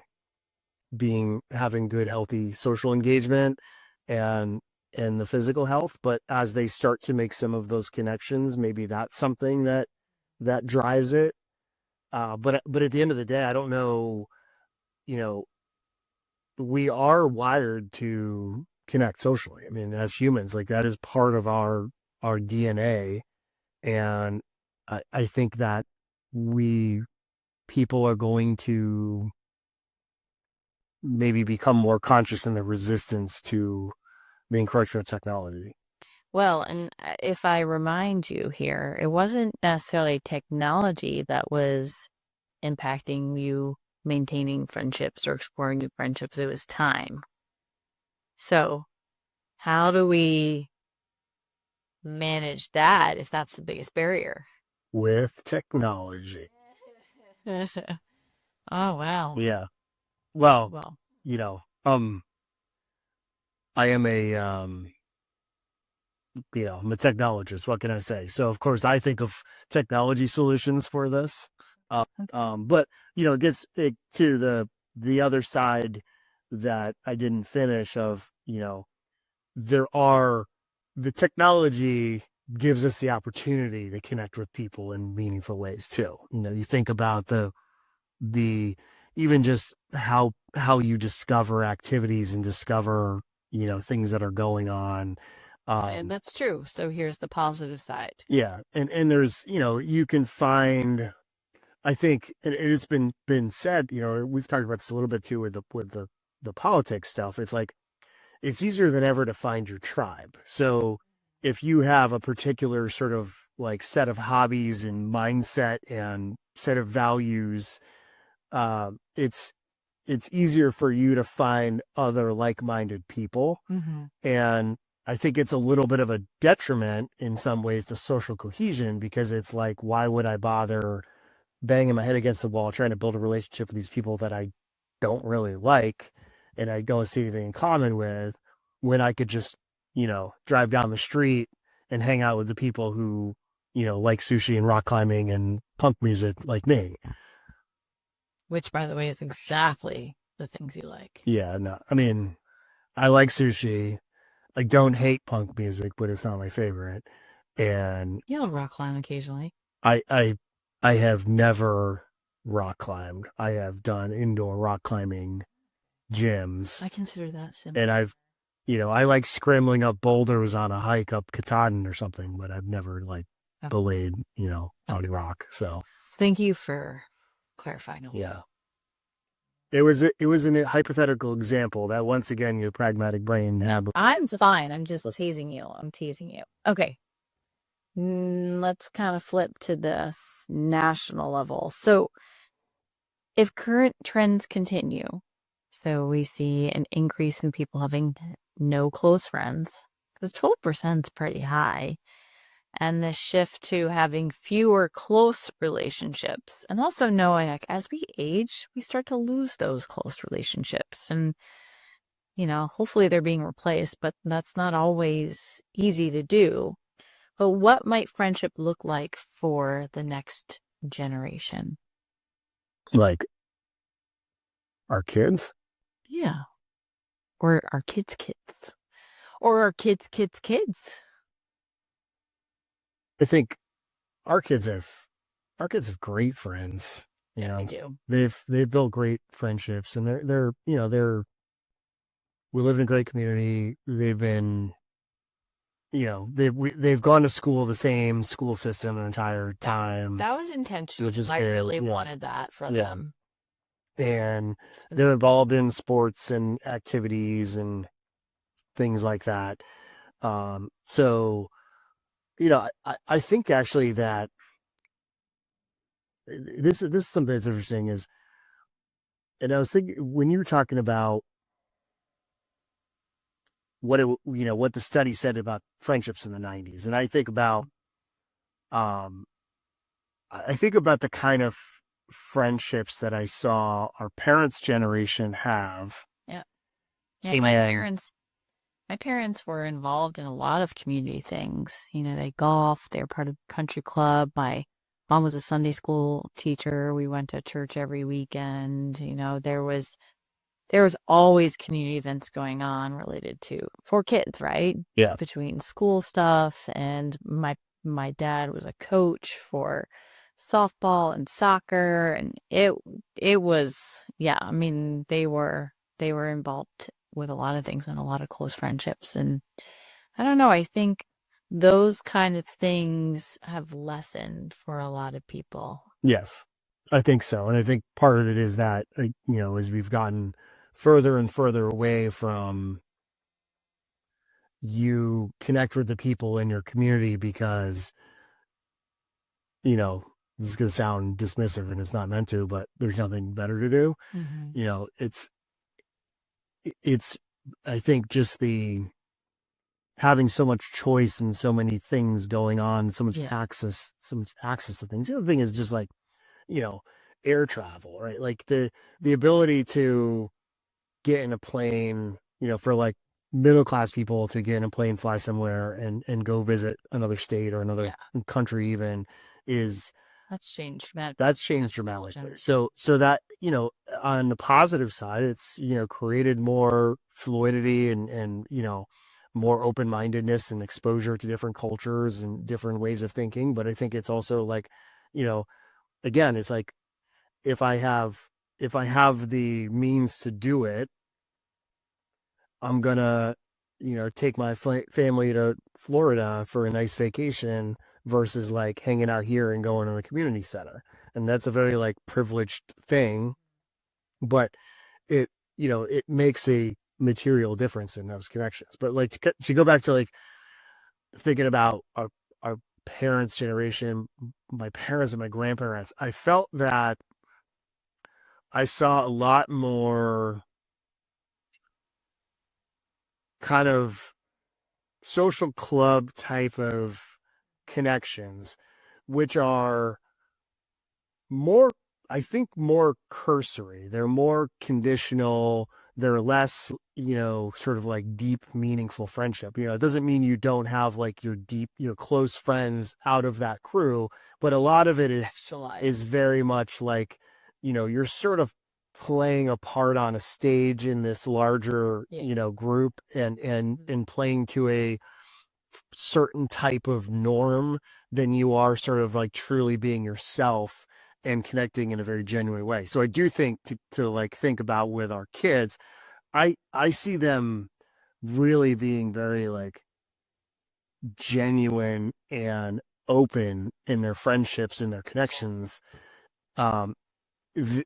B: being having good healthy social engagement and the physical health, but as they start to make some of those connections, maybe that's something that drives it. But at the end of the day, I don't know. You know, we are wired to connect socially. I mean, as humans, like that is part of our DNA, and I think that we people are going to maybe become more conscious in the resistance to being correct with technology.
A: Well, and if I remind you here, it wasn't necessarily technology that was impacting you maintaining friendships or exploring new friendships. It was time. So, how do we manage that if that's the biggest barrier?
B: With technology.
A: Oh, wow.
B: Yeah. Well,
A: Well,
B: you know, um, I am I'm a technologist. What can I say? So of course I think of technology solutions for this. But it gets to the other side that I didn't finish of, there are the technology gives us the opportunity to connect with people in meaningful ways too. You think about the even just how you discover activities and discover things that are going on,
A: And that's true. So here's the positive side.
B: Yeah, and there's, you can find, I think, and it's been said, we've talked about this a little bit too with the politics stuff. It's like it's easier than ever to find your tribe. So if you have a particular sort of like set of hobbies and mindset and set of values, uh, it's it's easier for you to find other like-minded people.
A: Mm-hmm.
B: And I think it's a little bit of a detriment in some ways to social cohesion, because it's like, why would I bother banging my head against the wall trying to build a relationship with these people that I don't really like and I don't see anything in common with, when I could just, drive down the street and hang out with the people who, like sushi and rock climbing and punk music like me.
A: Which, by the way, is exactly the things you like.
B: Yeah, no, I mean, I like sushi. I don't hate punk music, but it's not my favorite. And
A: You'll rock climb occasionally.
B: I I I have never rock climbed. I have done indoor rock climbing gyms,
A: I consider that
B: and
A: similar.
B: I like scrambling up boulders on a hike up Katahdin or something, but I've never like
A: Oh,
B: belayed,
A: oh.
B: county rock. So
A: Thank you for clarifying all that.
B: yeah, it was a hypothetical example that once again your pragmatic brain had.
A: I'm fine. I'm just teasing you. I'm teasing you. Okay. Let's kind of flip to this national level. So, if current trends continue, so we see an increase in people having no close friends, because 12% is pretty high, and the shift to having fewer close relationships, and also knowing like as we age, we start to lose those close relationships. And, hopefully they're being replaced, but that's not always easy to do. But what might friendship look like for the next generation?
B: Like our kids.
A: Yeah. Or our kids' kids. Or our kids' kids' kids.
B: I think our kids have our kids have great friends.
A: Yeah, they do.
B: They've built great friendships, and they're we live in a great community. They've been, they've gone to school, the same school system the entire time,
A: That was intentional.
B: which is
A: I
B: good.
A: really
B: Yeah.
A: wanted that for
B: Yeah.
A: them.
B: And they're involved in sports and activities and things like that. So, I think actually that this is something that's interesting is, and I was thinking when you were talking about what the study said about friendships in the 90s, and um I think about the kind of friendships that I saw our parents' generation have.
A: Yeah. Yeah,
B: And
A: my parents were involved in a lot of community things. They golfed, they were part of country club. My mom was a Sunday school teacher. We went to church every weekend. There was always community events going on related to for kids, right?
B: yeah,
A: Between school stuff, and my dad was a coach for softball and soccer, and it was, yeah, I mean they were involved with a lot of things and a lot of close friendships. And I don't know, I think those kind of things have lessened for a lot of people.
B: yes, I think so. And I think part of it is that, as we've gotten further and further away from, you connect with the people in your community because, this is going to sound dismissive and it's not meant to, but there's nothing better to do.
A: Mm-hmm.
B: It's, I think, just the having so much choice and so many things going on,
A: Yeah.
B: so much access to things. The other thing is just like, you know, air travel, right? Like the ability to get in a plane, for like middle class people to get in a plane, fly somewhere and go visit another state or another country even, is
A: That's changed dramatically.
B: that's changed dramatically. So that, on the positive side, it's, created more fluidity and, more open-mindedness and exposure to different cultures and different ways of thinking. But I think it's also like, you know, again, it's like, if I have the means to do it, I'm gonna take my family to Florida for a nice vacation versus like hanging out here and going to the community center. And that's a very like privileged thing, but it, it makes a material difference in those connections. But like to go back to like thinking about our parents' generation, my parents and my grandparents, I felt that I saw a lot more kind of social club type of connections, which are more, I think, more cursory. They're more conditional. They're less, sort of like deep, meaningful friendship. It doesn't mean you don't have like your deep, close friends out of that crew, but a lot of it is very much like, you're sort of playing a part on a stage in this larger, group and playing to a certain type of norm than you are sort of like truly being yourself and connecting in a very genuine way. So I do think to like think about with our kids, I see them really being very like genuine and open in their friendships and their connections, um th-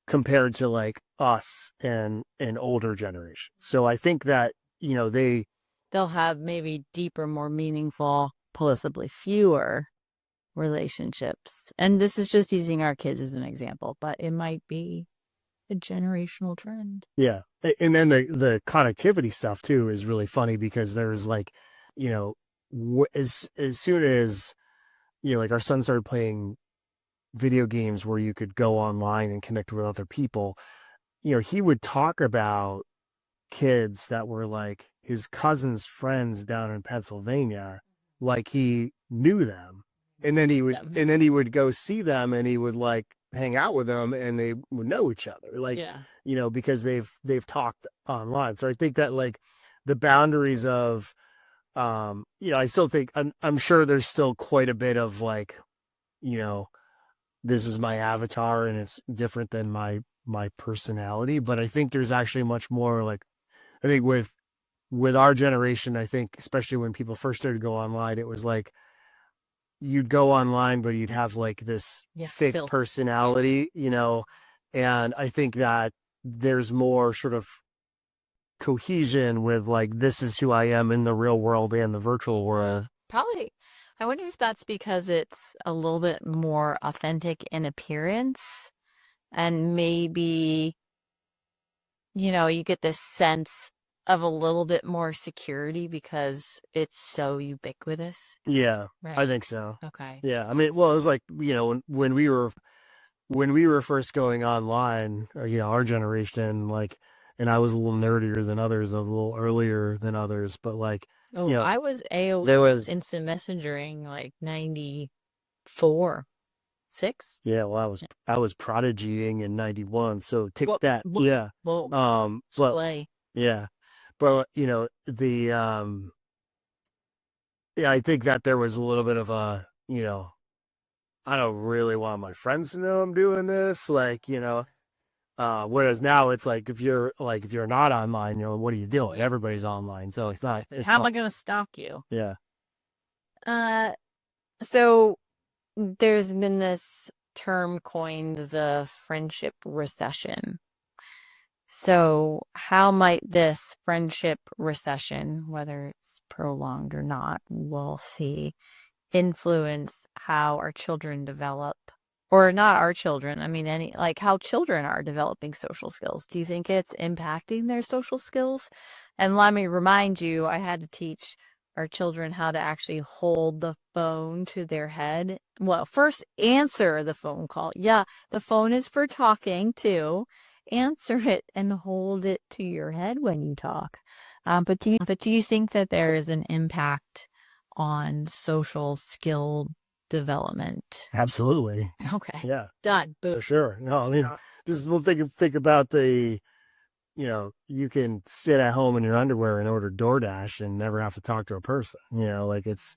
B: compared to like us and an older generation. So I think that,
A: they'll have maybe deeper, more meaningful, possibly fewer relationships. And this is just using our kids as an example, but it might be a generational trend.
B: Yeah. And then the connectivity stuff too is really funny because there's like, you know, as soon as, like our son started playing video games where you could go online and connect with other people, he would talk about kids that were like his cousin's friends down in Pennsylvania, like he knew them. And then he would go see them and he would like hang out with them and they would know each other. Like,
A: Yeah.
B: because they've talked online. So I think that like the boundaries of I still think I'm sure there's still quite a bit of like, you know, this is my avatar and it's different than my personality, but I think there's actually much more like I think with our generation, I think especially when people first started to go online, it was like you'd go online, but you'd have like this thick personality, and I think that there's more sort of cohesion with like this is who I am in the real world and the virtual world.
A: Probably. I wonder if that's because it's a little bit more authentic in appearance and maybe, you get this sense of a little bit more security because it's so ubiquitous.
B: Yeah,
A: Right.
B: I think so.
A: Okay.
B: Yeah, I mean, well, it was like when we were first going online, our generation, like, and I was a little nerdier than others, I was a little earlier than others, but like,
A: Oh, I was AOL
B: there was,
A: instant messaging like 94, 6.
B: yeah, well, I was prodigying in 91, so tick
A: What,
B: that,
A: what,
B: yeah,
A: well,
B: but
A: play.
B: yeah, but yeah, I think that there was a little bit of a, I don't really want my friends to know I'm doing this, like, whereas now it's like if you're not online, what are you doing? Everybody's online, so
A: How am I going to stalk you?
B: yeah.
A: Uh, so there's been this term coined, the friendship recession. So, how might this friendship recession, whether it's prolonged or not, we'll see, influence how our children develop, or not our children, I mean, any, like how children are developing social skills? Do you think it's impacting their social skills? And let me remind you, I had to teach our children how to actually hold the phone to their head. Well, first answer the phone call. Yeah, the phone is for talking too. Answer it and hold it to your head when you talk. But do you think that there is an impact on social skill development?
B: Absolutely.
A: Okay.
B: Yeah,
A: Done. Boom.
B: for sure. No, I mean, just think about you can sit at home in your underwear and order DoorDash and never have to talk to a person. Like it's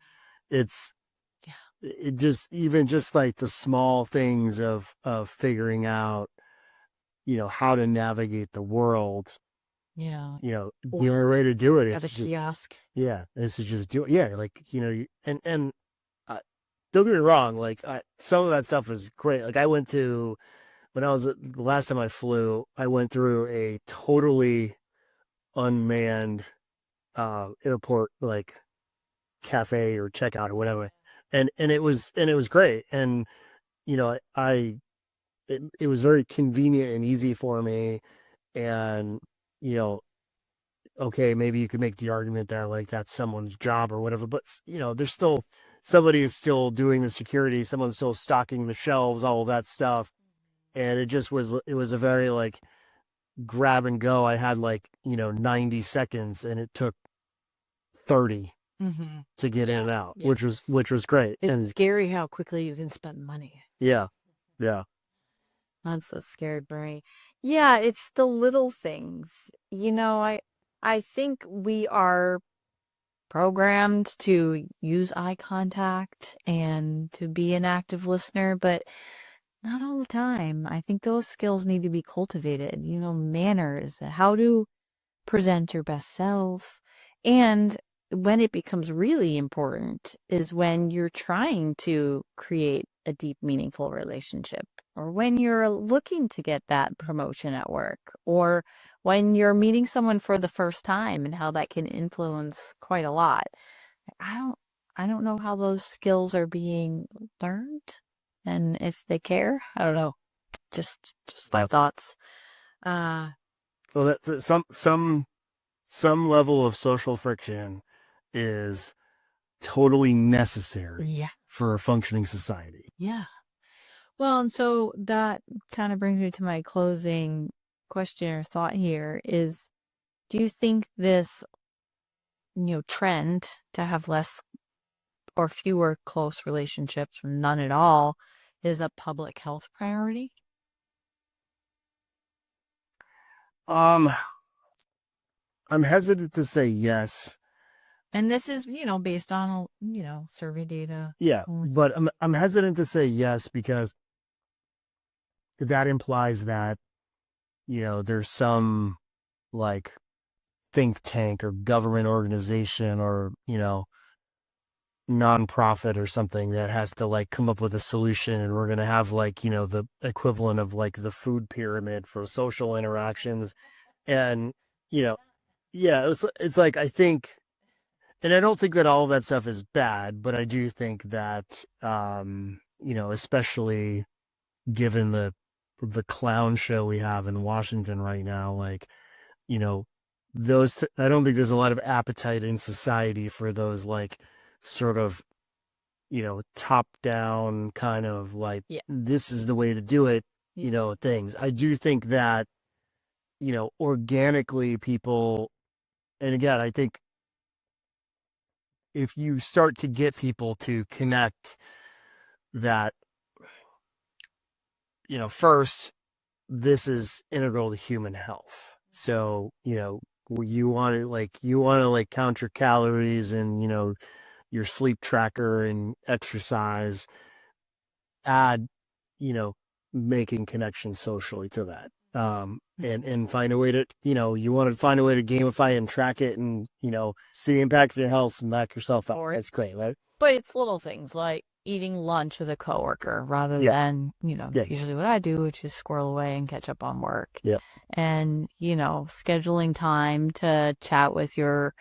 A: Yeah.
B: it just even just like the small things of figuring out, how to navigate the world
A: Yeah.
B: the only way to do it is
A: At a
B: to just,
A: kiosk.
B: yeah, is to just do it. Yeah, like, and uh, don't get me wrong, like, some of that stuff is great. Like, when I was, the last time I flew, I went through a totally unmanned airport, like, cafe or checkout or whatever. And it was great. And, it was very convenient and easy for me. And, you know, okay, maybe you could make the argument that, like, that's someone's job or whatever, but, there's still, somebody is still doing the security, someone's still stocking the shelves, all of that stuff. And it was a very, like, grab and go. I had, like, 90 seconds, and it took 30
A: Mm-hmm.
B: to get in
A: Yeah.
B: and out,
A: Yeah.
B: which was great.
A: It's
B: And
A: scary how quickly you can spend money.
B: yeah, yeah.
A: That's a scared brain. Yeah, it's the little things. I think we are programmed to use eye contact and to be an active listener, but not all the time. I think those skills need to be cultivated. Manners, how to present your best self. And when it becomes really important is when you're trying to create a deep, meaningful relationship, or when you're looking to get that promotion at work, or when you're meeting someone for the first time and how that can influence quite a lot. I don't I don't know how those skills are being learned and if they care. I don't know. Just my thoughts. Uh
B: Well, some level of social friction is totally necessary
A: yeah.
B: for a functioning society.
A: Yeah. Well, and so that kind of brings me to my closing question or thought here is, do you think this, trend to have less or fewer close relationships, or none at all, is a public health priority?
B: Um, I'm hesitant to say yes.
A: And this is, based on, survey data.
B: Yeah, but I'm hesitant to say yes because that implies that, there's some, like, think tank or government organization or, nonprofit or something that has to, like, come up with a solution, and we're going to have, like, the equivalent of, like, the food pyramid for social interactions. And, you know yeah, it's like, I think, and I don't think that all of that stuff is bad, but I do think that, especially given the clown show we have in Washington right now, like, you know I don't think there's a lot of appetite in society for those, like, sort of, top down kind of, like,
A: Yeah.
B: this is the way to do it, things. I do think that, organically, people, and again, I think if you start to get people to connect that, first, this is integral to human health. So, you want to, like, count your calories and, your sleep tracker and exercise, add, you know, making connections socially to that. And find a way to, you want to find a way to gamify and track it, and, see the impact of your health and knock yourself out.
A: Or
B: That's great, right?
A: But it's little things like eating lunch with a coworker rather
B: Yeah.
A: than,
B: Yes.
A: usually what I do, which is squirrel away and catch up on work.
B: Yeah.
A: And, scheduling time to chat with your,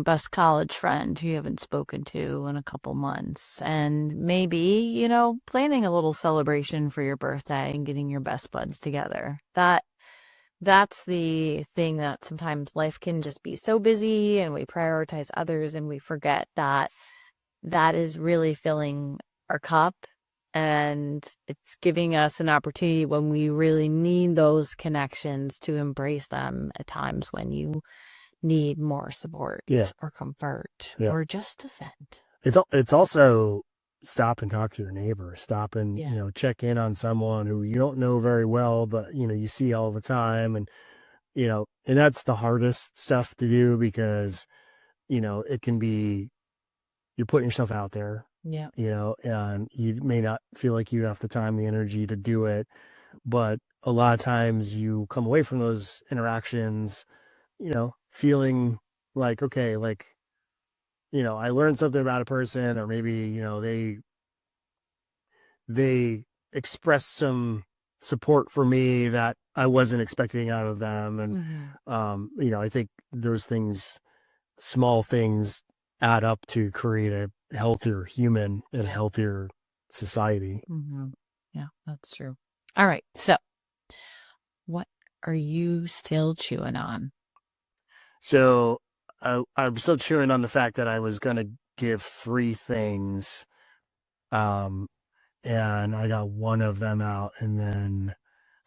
A: best college friend who you haven't spoken to in a couple months. And maybe, planning a little celebration for your birthday and getting your best buds together. That's the thing that sometimes life can just be so busy and we prioritize others and we forget that that is really filling our cup, and it's giving us an opportunity when we really need those connections to embrace them at times when you need more support
B: Yeah.
A: or comfort
B: Yeah.
A: or just to vent.
B: It's also stop and talk to your neighbor. Stop and,
A: Yeah.
B: check in on someone who you don't know very well, but, you see all the time. And, and that's the hardest stuff to do because, it can be, you're putting yourself out there,
A: Yeah.
B: and you may not feel like you have the time, the energy to do it. but a lot of times you come away from those interactions, feeling like, okay, like, I learned something about a person, or maybe, they expressed some support for me that I wasn't expecting out of them. And,
A: Mm-hmm.
B: I think those things, small things, add up to create a healthier human and
A: Yeah.
B: healthier society.
A: Mm-hmm. Yeah, that's true. All right. So, what are you still chewing on?
B: So I'm still chewing on the fact that I was going to give three things. Um, and I got one of them out, and then,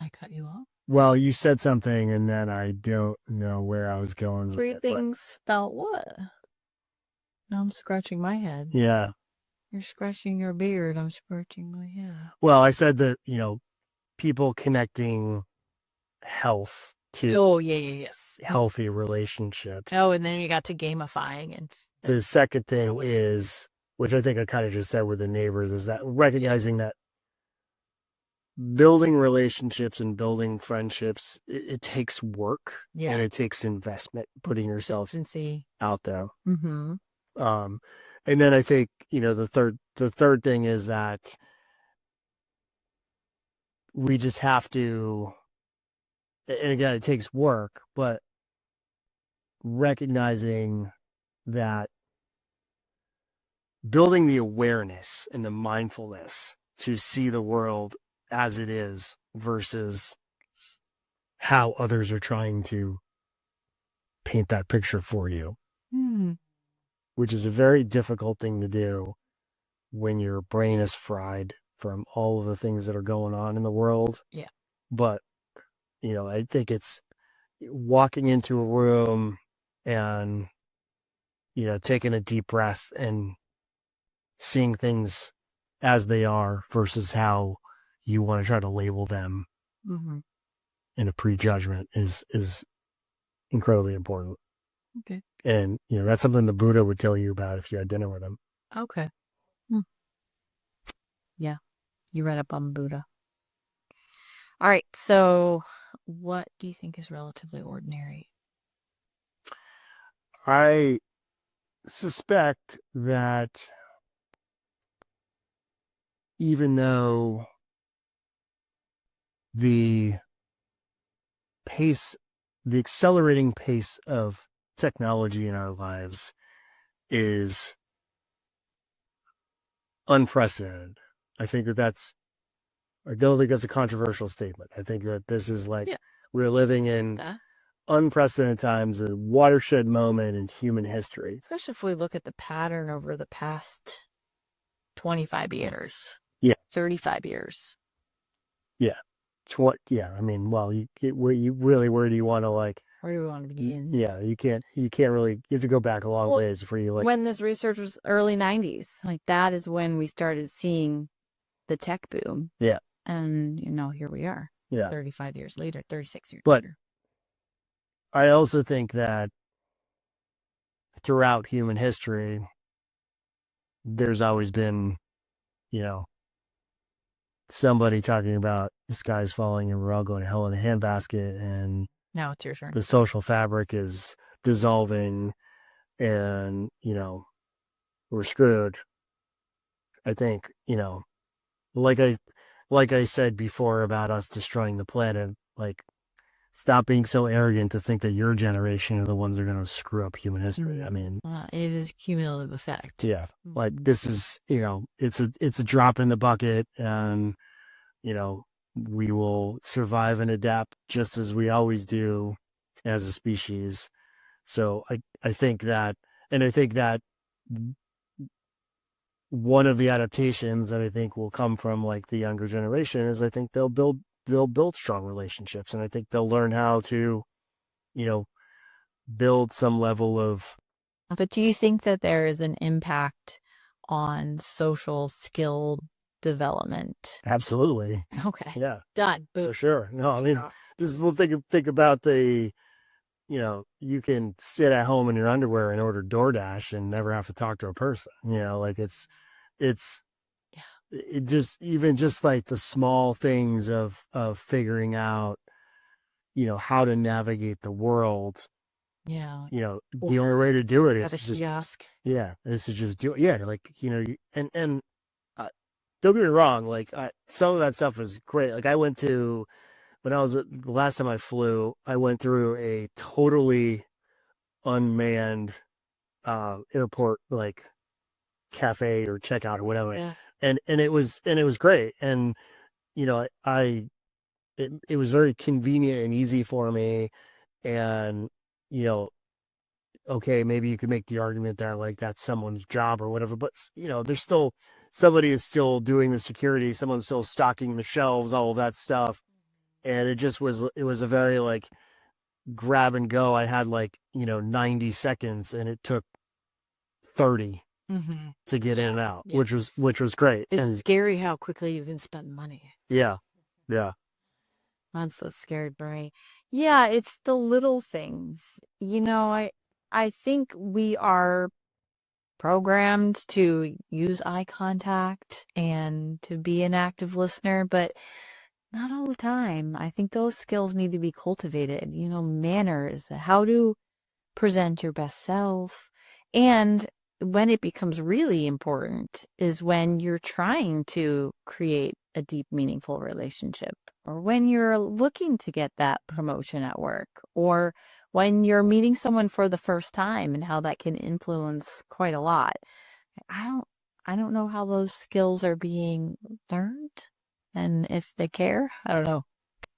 A: I cut you off.
B: well, you said something, and then I don't know where I was going with
A: Three
B: it, but
A: things about what? Now I'm scratching my head.
B: yeah.
A: You're scratching your beard. I'm scratching my head.
B: Well, I said that, people connecting health to
A: Oh, yeah, yeah, yes.
B: healthy relationships.
A: Oh, and then you got to gamifying and
B: The second thing is, which I think I kind of just said with the neighbors, is that recognizing that building relationships and building friendships, it takes work, and it takes investment, putting yourself
A: consistency
B: out there.
A: Mm-hmm.
B: Um, and then I think, the third thing is that we just have to, and again, it takes work, but recognizing that building the awareness and the mindfulness to see the world as it is versus how others are trying to paint that picture for you,
A: Mm.
B: which is a very difficult thing to do when your brain is fried from all of the things that are going on in the world.
A: Yeah.
B: But, I think it's walking into a room and, taking a deep breath and seeing things as they are versus how you want to try to label them
A: Mm-hmm.
B: in a prejudgment is incredibly important.
A: Okay.
B: And, that's something the Buddha would tell you about if you had dinner with him.
A: Okay. Hmm. Yeah. You read up on Buddha. All right. So, what do you think is relatively ordinary?
B: I suspect that even though the pace, the accelerating pace of technology in our lives is unprecedented. I think I don't think that's a controversial statement. I think that this is like,
A: Yeah.
B: we're living in
A: That.
B: unprecedented times, a watershed moment in human history.
A: Especially if we look at the pattern over the past 25 years,
B: Yeah.
A: 35 years.
B: Yeah. Yeah. I mean, well, where do you want to, like,
A: Where do we want to begin?
B: yeah, you can't really, you have to go back a long
A: Well,
B: ways before you, like,
A: when this research was early 90s, like that is when we started seeing the tech boom.
B: yeah.
A: And, here we are,
B: Yeah.
A: 35 years later, 36 years
B: But
A: later.
B: I also think that throughout human history, there's always been, you know, somebody talking about the sky's falling and we're all going to hell in a handbasket, and
A: Now it's your turn.
B: the social fabric is dissolving, and, we're screwed. I think, like I said before about us destroying the planet, like, stop being so arrogant to think that your generation are the ones that are going to screw up human history. I mean,
A: It is cumulative effect.
B: yeah, like, this is, it's a drop in the bucket, and, we will survive and adapt just as we always do as a species. So I think that, and I think that one of the adaptations that I think will come from, like, the younger generation is, I think they'll build strong relationships, and I think they'll learn how to, you know, build some level of.
A: But do you think that there is an impact on social skill development?
B: Absolutely.
A: Okay.
B: Yeah.
A: Done. Boom.
B: For sure. No, I mean, just think about the, you can sit at home in your underwear and order DoorDash and never have to talk to a person. Like, it's
A: Yeah.
B: it just, even just like the small things of figuring out, how to navigate the world.
A: Yeah.
B: The only way to do it is
A: Got a
B: to just,
A: kiosk.
B: yeah, is to just do it. Yeah, like, and don't get me wrong, like, some of that stuff is great. Like, I went to when I was the last time I flew, I went through a totally unmanned airport, like, cafe or checkout or whatever,
A: Yeah.
B: and it was great, and it was very convenient and easy for me, and you know okay, maybe you could make the argument that, like, that's someone's job or whatever, but there's still somebody is still doing the security, someone's still stocking the shelves, all of that stuff, and it was a very, like, grab and go. I had, like, 90 seconds, and it took 30
A: Mm-hmm.
B: to get in
A: Yeah.
B: and out,
A: Yeah.
B: which was great.
A: It's
B: And
A: scary how quickly you can spend money.
B: yeah, yeah.
A: That's the scary brain. Yeah, it's the little things. I think we are programmed to use eye contact and to be an active listener, but not all the time. I think those skills need to be cultivated. Manners, how to present your best self. And when it becomes really important is when you're trying to create a deep, meaningful relationship, or when you're looking to get that promotion at work, or when you're meeting someone for the first time and how that can influence quite a lot. I don't I don't know how those skills are being learned and if they care. I don't know.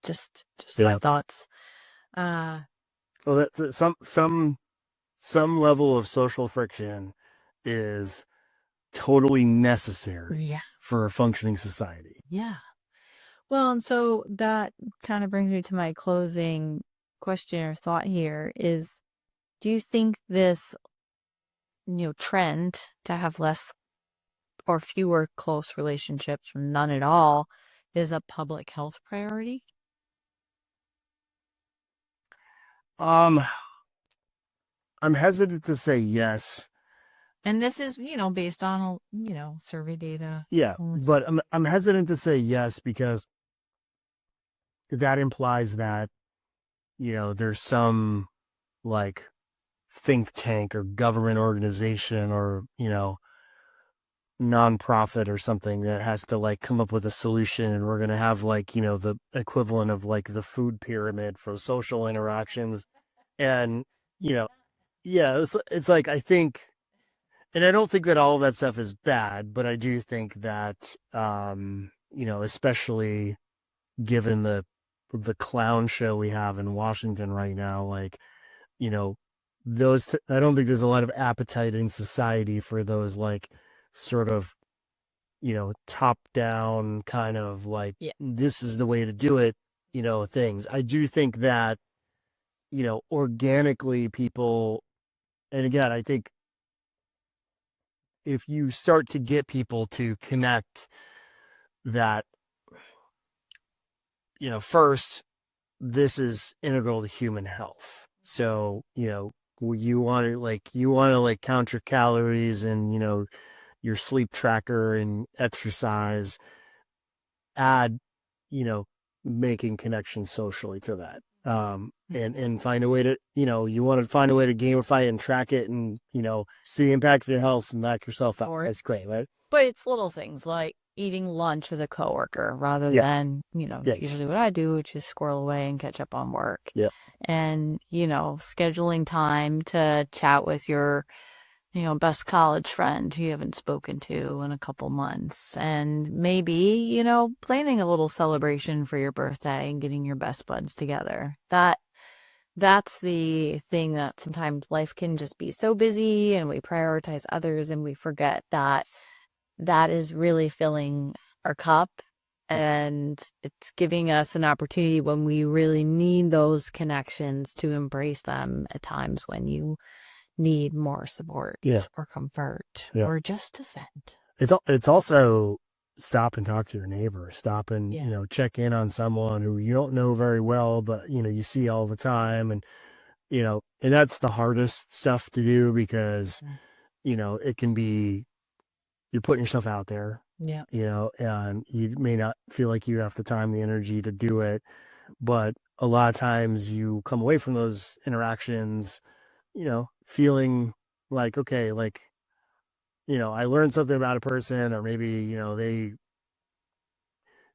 A: Just my
B: Yeah.
A: thoughts. Uh
B: Well, some level of social friction is totally necessary
A: yeah.
B: for a functioning society.
A: Yeah. Well, and so that kind of brings me to my closing question or thought here is, do you think this, trend to have less or fewer close relationships, or none at all, is a public health priority?
B: Um, I'm hesitant to say yes.
A: And this is, based on, survey data.
B: Yeah,
A: Mm.
B: but I'm hesitant to say yes because that implies that, there's some, like, think tank or government organization or, nonprofit or something that has to, like, come up with a solution, and we're going to have, like, the equivalent of, like, the food pyramid for social interactions. And, you know, yeah, it's like, I think, and I don't think that all of that stuff is bad, but I do think that, especially given the clown show we have in Washington right now, like, you know, I don't think there's a lot of appetite in society for those, like, sort of, top down kind of, like,
A: Yeah.
B: this is the way to do it, things. I do think that, organically people, and again, I think if you start to get people to connect that, first, this is integral to human health. So, you want to, like, count your calories and, your sleep tracker and exercise, add, you know, making connections socially to that. And find a way to, you want to find a way to gamify it and track it and, see the impact of your health and knock yourself out.
A: Or
B: That's great, right?
A: But it's little things like eating lunch with a coworker rather
B: Yeah.
A: than,
B: Yes.
A: usually what I do, which is squirrel away and catch up on work.
B: Yeah.
A: And, scheduling time to chat with your, best college friend who you haven't spoken to in a couple months. And maybe, planning a little celebration for your birthday and getting your best buds together. That's the thing that sometimes life can just be so busy and we prioritize others and we forget that that is really filling our cup, and it's giving us an opportunity when we really need those connections to embrace them at times when you need more support
B: Yeah.
A: or comfort
B: Yeah.
A: or just to vent.
B: It's also stop and talk to your neighbor. Stop and,
A: Yeah.
B: check in on someone who you don't know very well, but, you see all the time. And that's the hardest stuff to do because, it can be, you're putting yourself out there,
A: Yeah.
B: And you may not feel like you have the time, the energy to do it, but a lot of times you come away from those interactions, feeling like, okay, like, I learned something about a person, or maybe,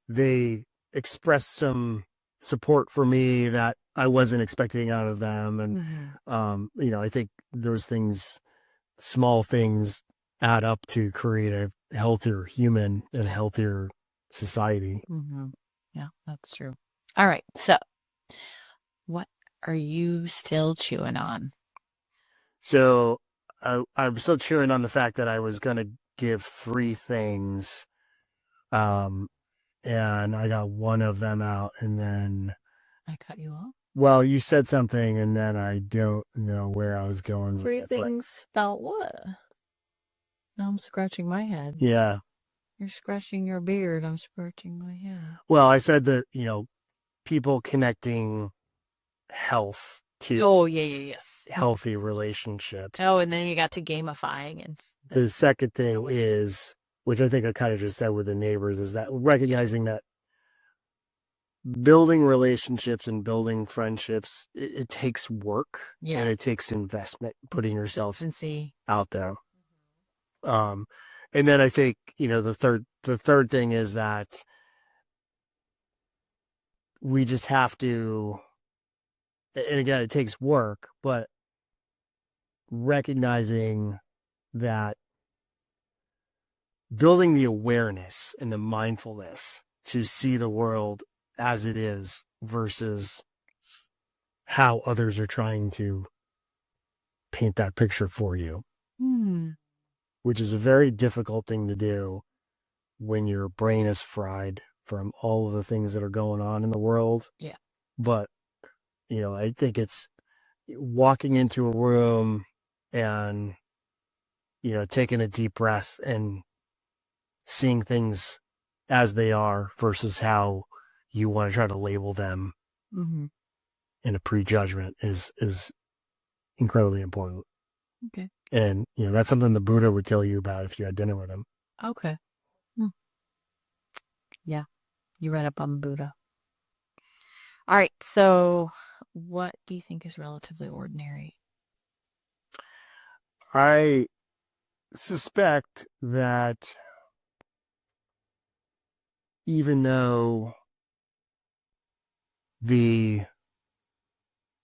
B: they expressed some support for me that I wasn't expecting out of them. And, I think those things, small things, add up to create a healthier human and healthier society.
A: Yeah, that's true. All right. So, what are you still chewing on?
B: So I'm still chewing on the fact that I was going to give 3 things. Um, and I got one of them out, and then
A: I cut you off.
B: well, you said something, and then I don't know where I was going with
A: 3
B: it.
A: things about what? Now I'm scratching my head.
B: Yeah.
A: You're scratching your beard. I'm scratching my head.
B: Well, I said that, people connecting health to
A: Oh, yeah, yes.
B: healthy relationships.
A: Oh, and then you got to gamifying and
B: The second thing is, which I think I kind of just said with the neighbors, is that recognizing that building relationships and building friendships, it takes work, and it takes investment, putting yourself out there. And then I think, the third thing is that we just have to, and again, it takes work, but recognizing that building the awareness and the mindfulness to see the world as it is versus how others are trying to paint that picture for you, which is a very difficult thing to do when your brain is fried from all of the things that are going on in the world.
A: Yeah.
B: But, I think it's walking into a room and, taking a deep breath and seeing things as they are versus how you want to try to label them in a prejudgment is incredibly important.
A: Okay.
B: And, that's something the Buddha would tell you about if you had dinner with him.
A: Okay. Yeah. You read up on Buddha. All right. So, what do you think is relatively ordinary?
B: I suspect that even though the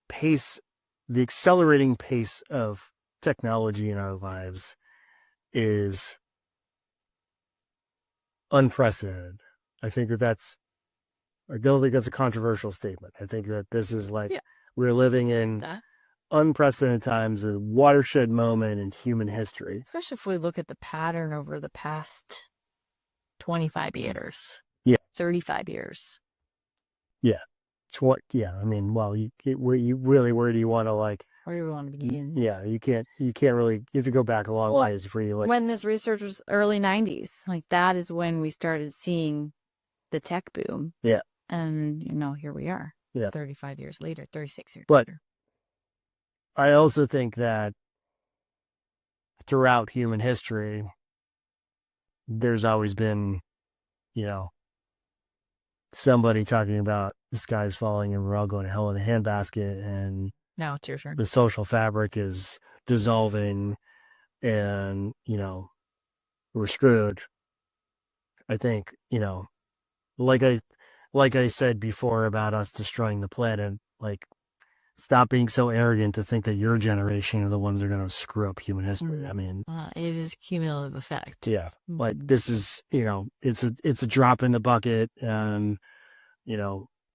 B: pace, the accelerating pace of technology in our lives is unprecedented, I don't think that's a controversial statement. I think that this is like, we're living in unprecedented times, a watershed moment in human history.
A: Especially if we look at the pattern over the past 25 years.
B: Yeah.
A: 35 years.
B: Yeah. I mean, well, you really, where do you want to
A: where do we want to begin?
B: Yeah, you can't really, you have to go back a long ways for you.
A: When this research was early 90s, that is when we started seeing the tech boom.
B: Yeah.
A: And, here we are.
B: Yeah.
A: 35 years later, 36 years
B: but
A: later.
B: I also think that throughout human history, there's always been, somebody talking about the sky's falling and we're all going to hell in a handbasket, and
A: now it's your turn.
B: The social fabric is dissolving, and we're screwed. I think, like I said before about us destroying the planet, stop being so arrogant to think that your generation are the ones that are going to screw up human history. I mean,
A: it is cumulative effect.
B: Yeah. This is, it's a drop in the bucket, and,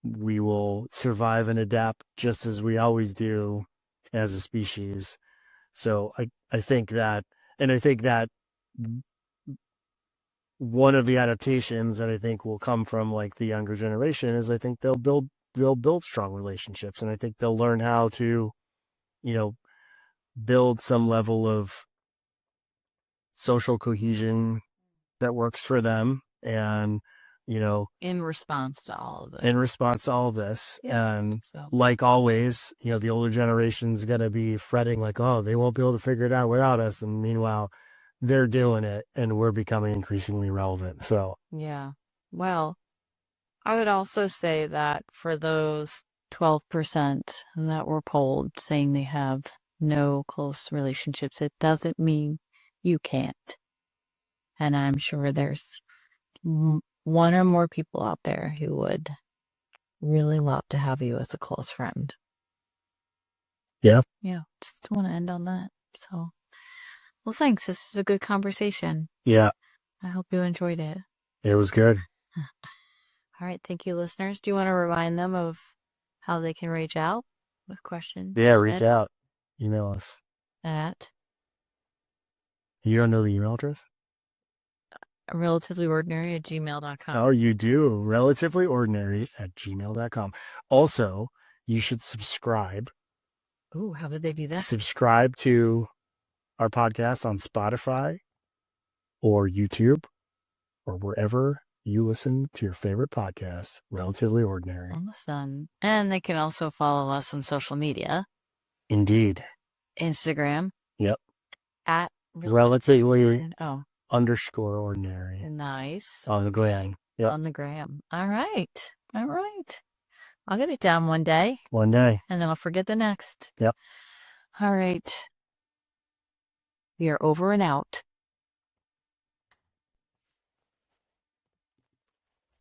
B: we will survive and adapt just as we always do as a species. So I think that one of the adaptations that I think will come from the younger generation is, I think they'll build strong relationships, and I think they'll learn how to, build some level of social cohesion that works for them, and
A: in response to all
B: of this. And like always, the older generation's gonna be fretting oh, they won't be able to figure it out without us, and meanwhile they're doing it and we're becoming increasingly relevant. So,
A: Yeah. Well, I would also say that for those 12% that were polled saying they have no close relationships, it doesn't mean you can't. And I'm sure there's one or more people out there who would really love to have you as a close friend.
B: yeah,
A: Yeah, just want to end on that. So, well, thanks. This was a good conversation.
B: yeah,
A: I hope you enjoyed it.
B: it was good.
A: All right. Thank you, listeners. Do you want to remind them of how they can reach out with questions?
B: Yeah, reach out. Email us.
A: At
B: You don't know the email address?
A: relativelyordinary@gmail.com.
B: Oh, you do. Relativelyordinary@gmail.com. Also, you should subscribe.
A: Ooh, how did they do that?
B: Subscribe to our podcast on Spotify or YouTube or wherever you listen to your favorite podcast, Relatively Ordinary.
A: On the sun. And they can also follow us on social media.
B: Indeed.
A: Instagram.
B: Yep.
A: At
B: Relatively
A: oh.
B: _ordinary.
A: Nice.
B: On the gram. Yep.
A: On the gram. All right. All right. I'll get it down one day.
B: One day.
A: And then I'll forget the next.
B: Yep.
A: All right. We are over and out.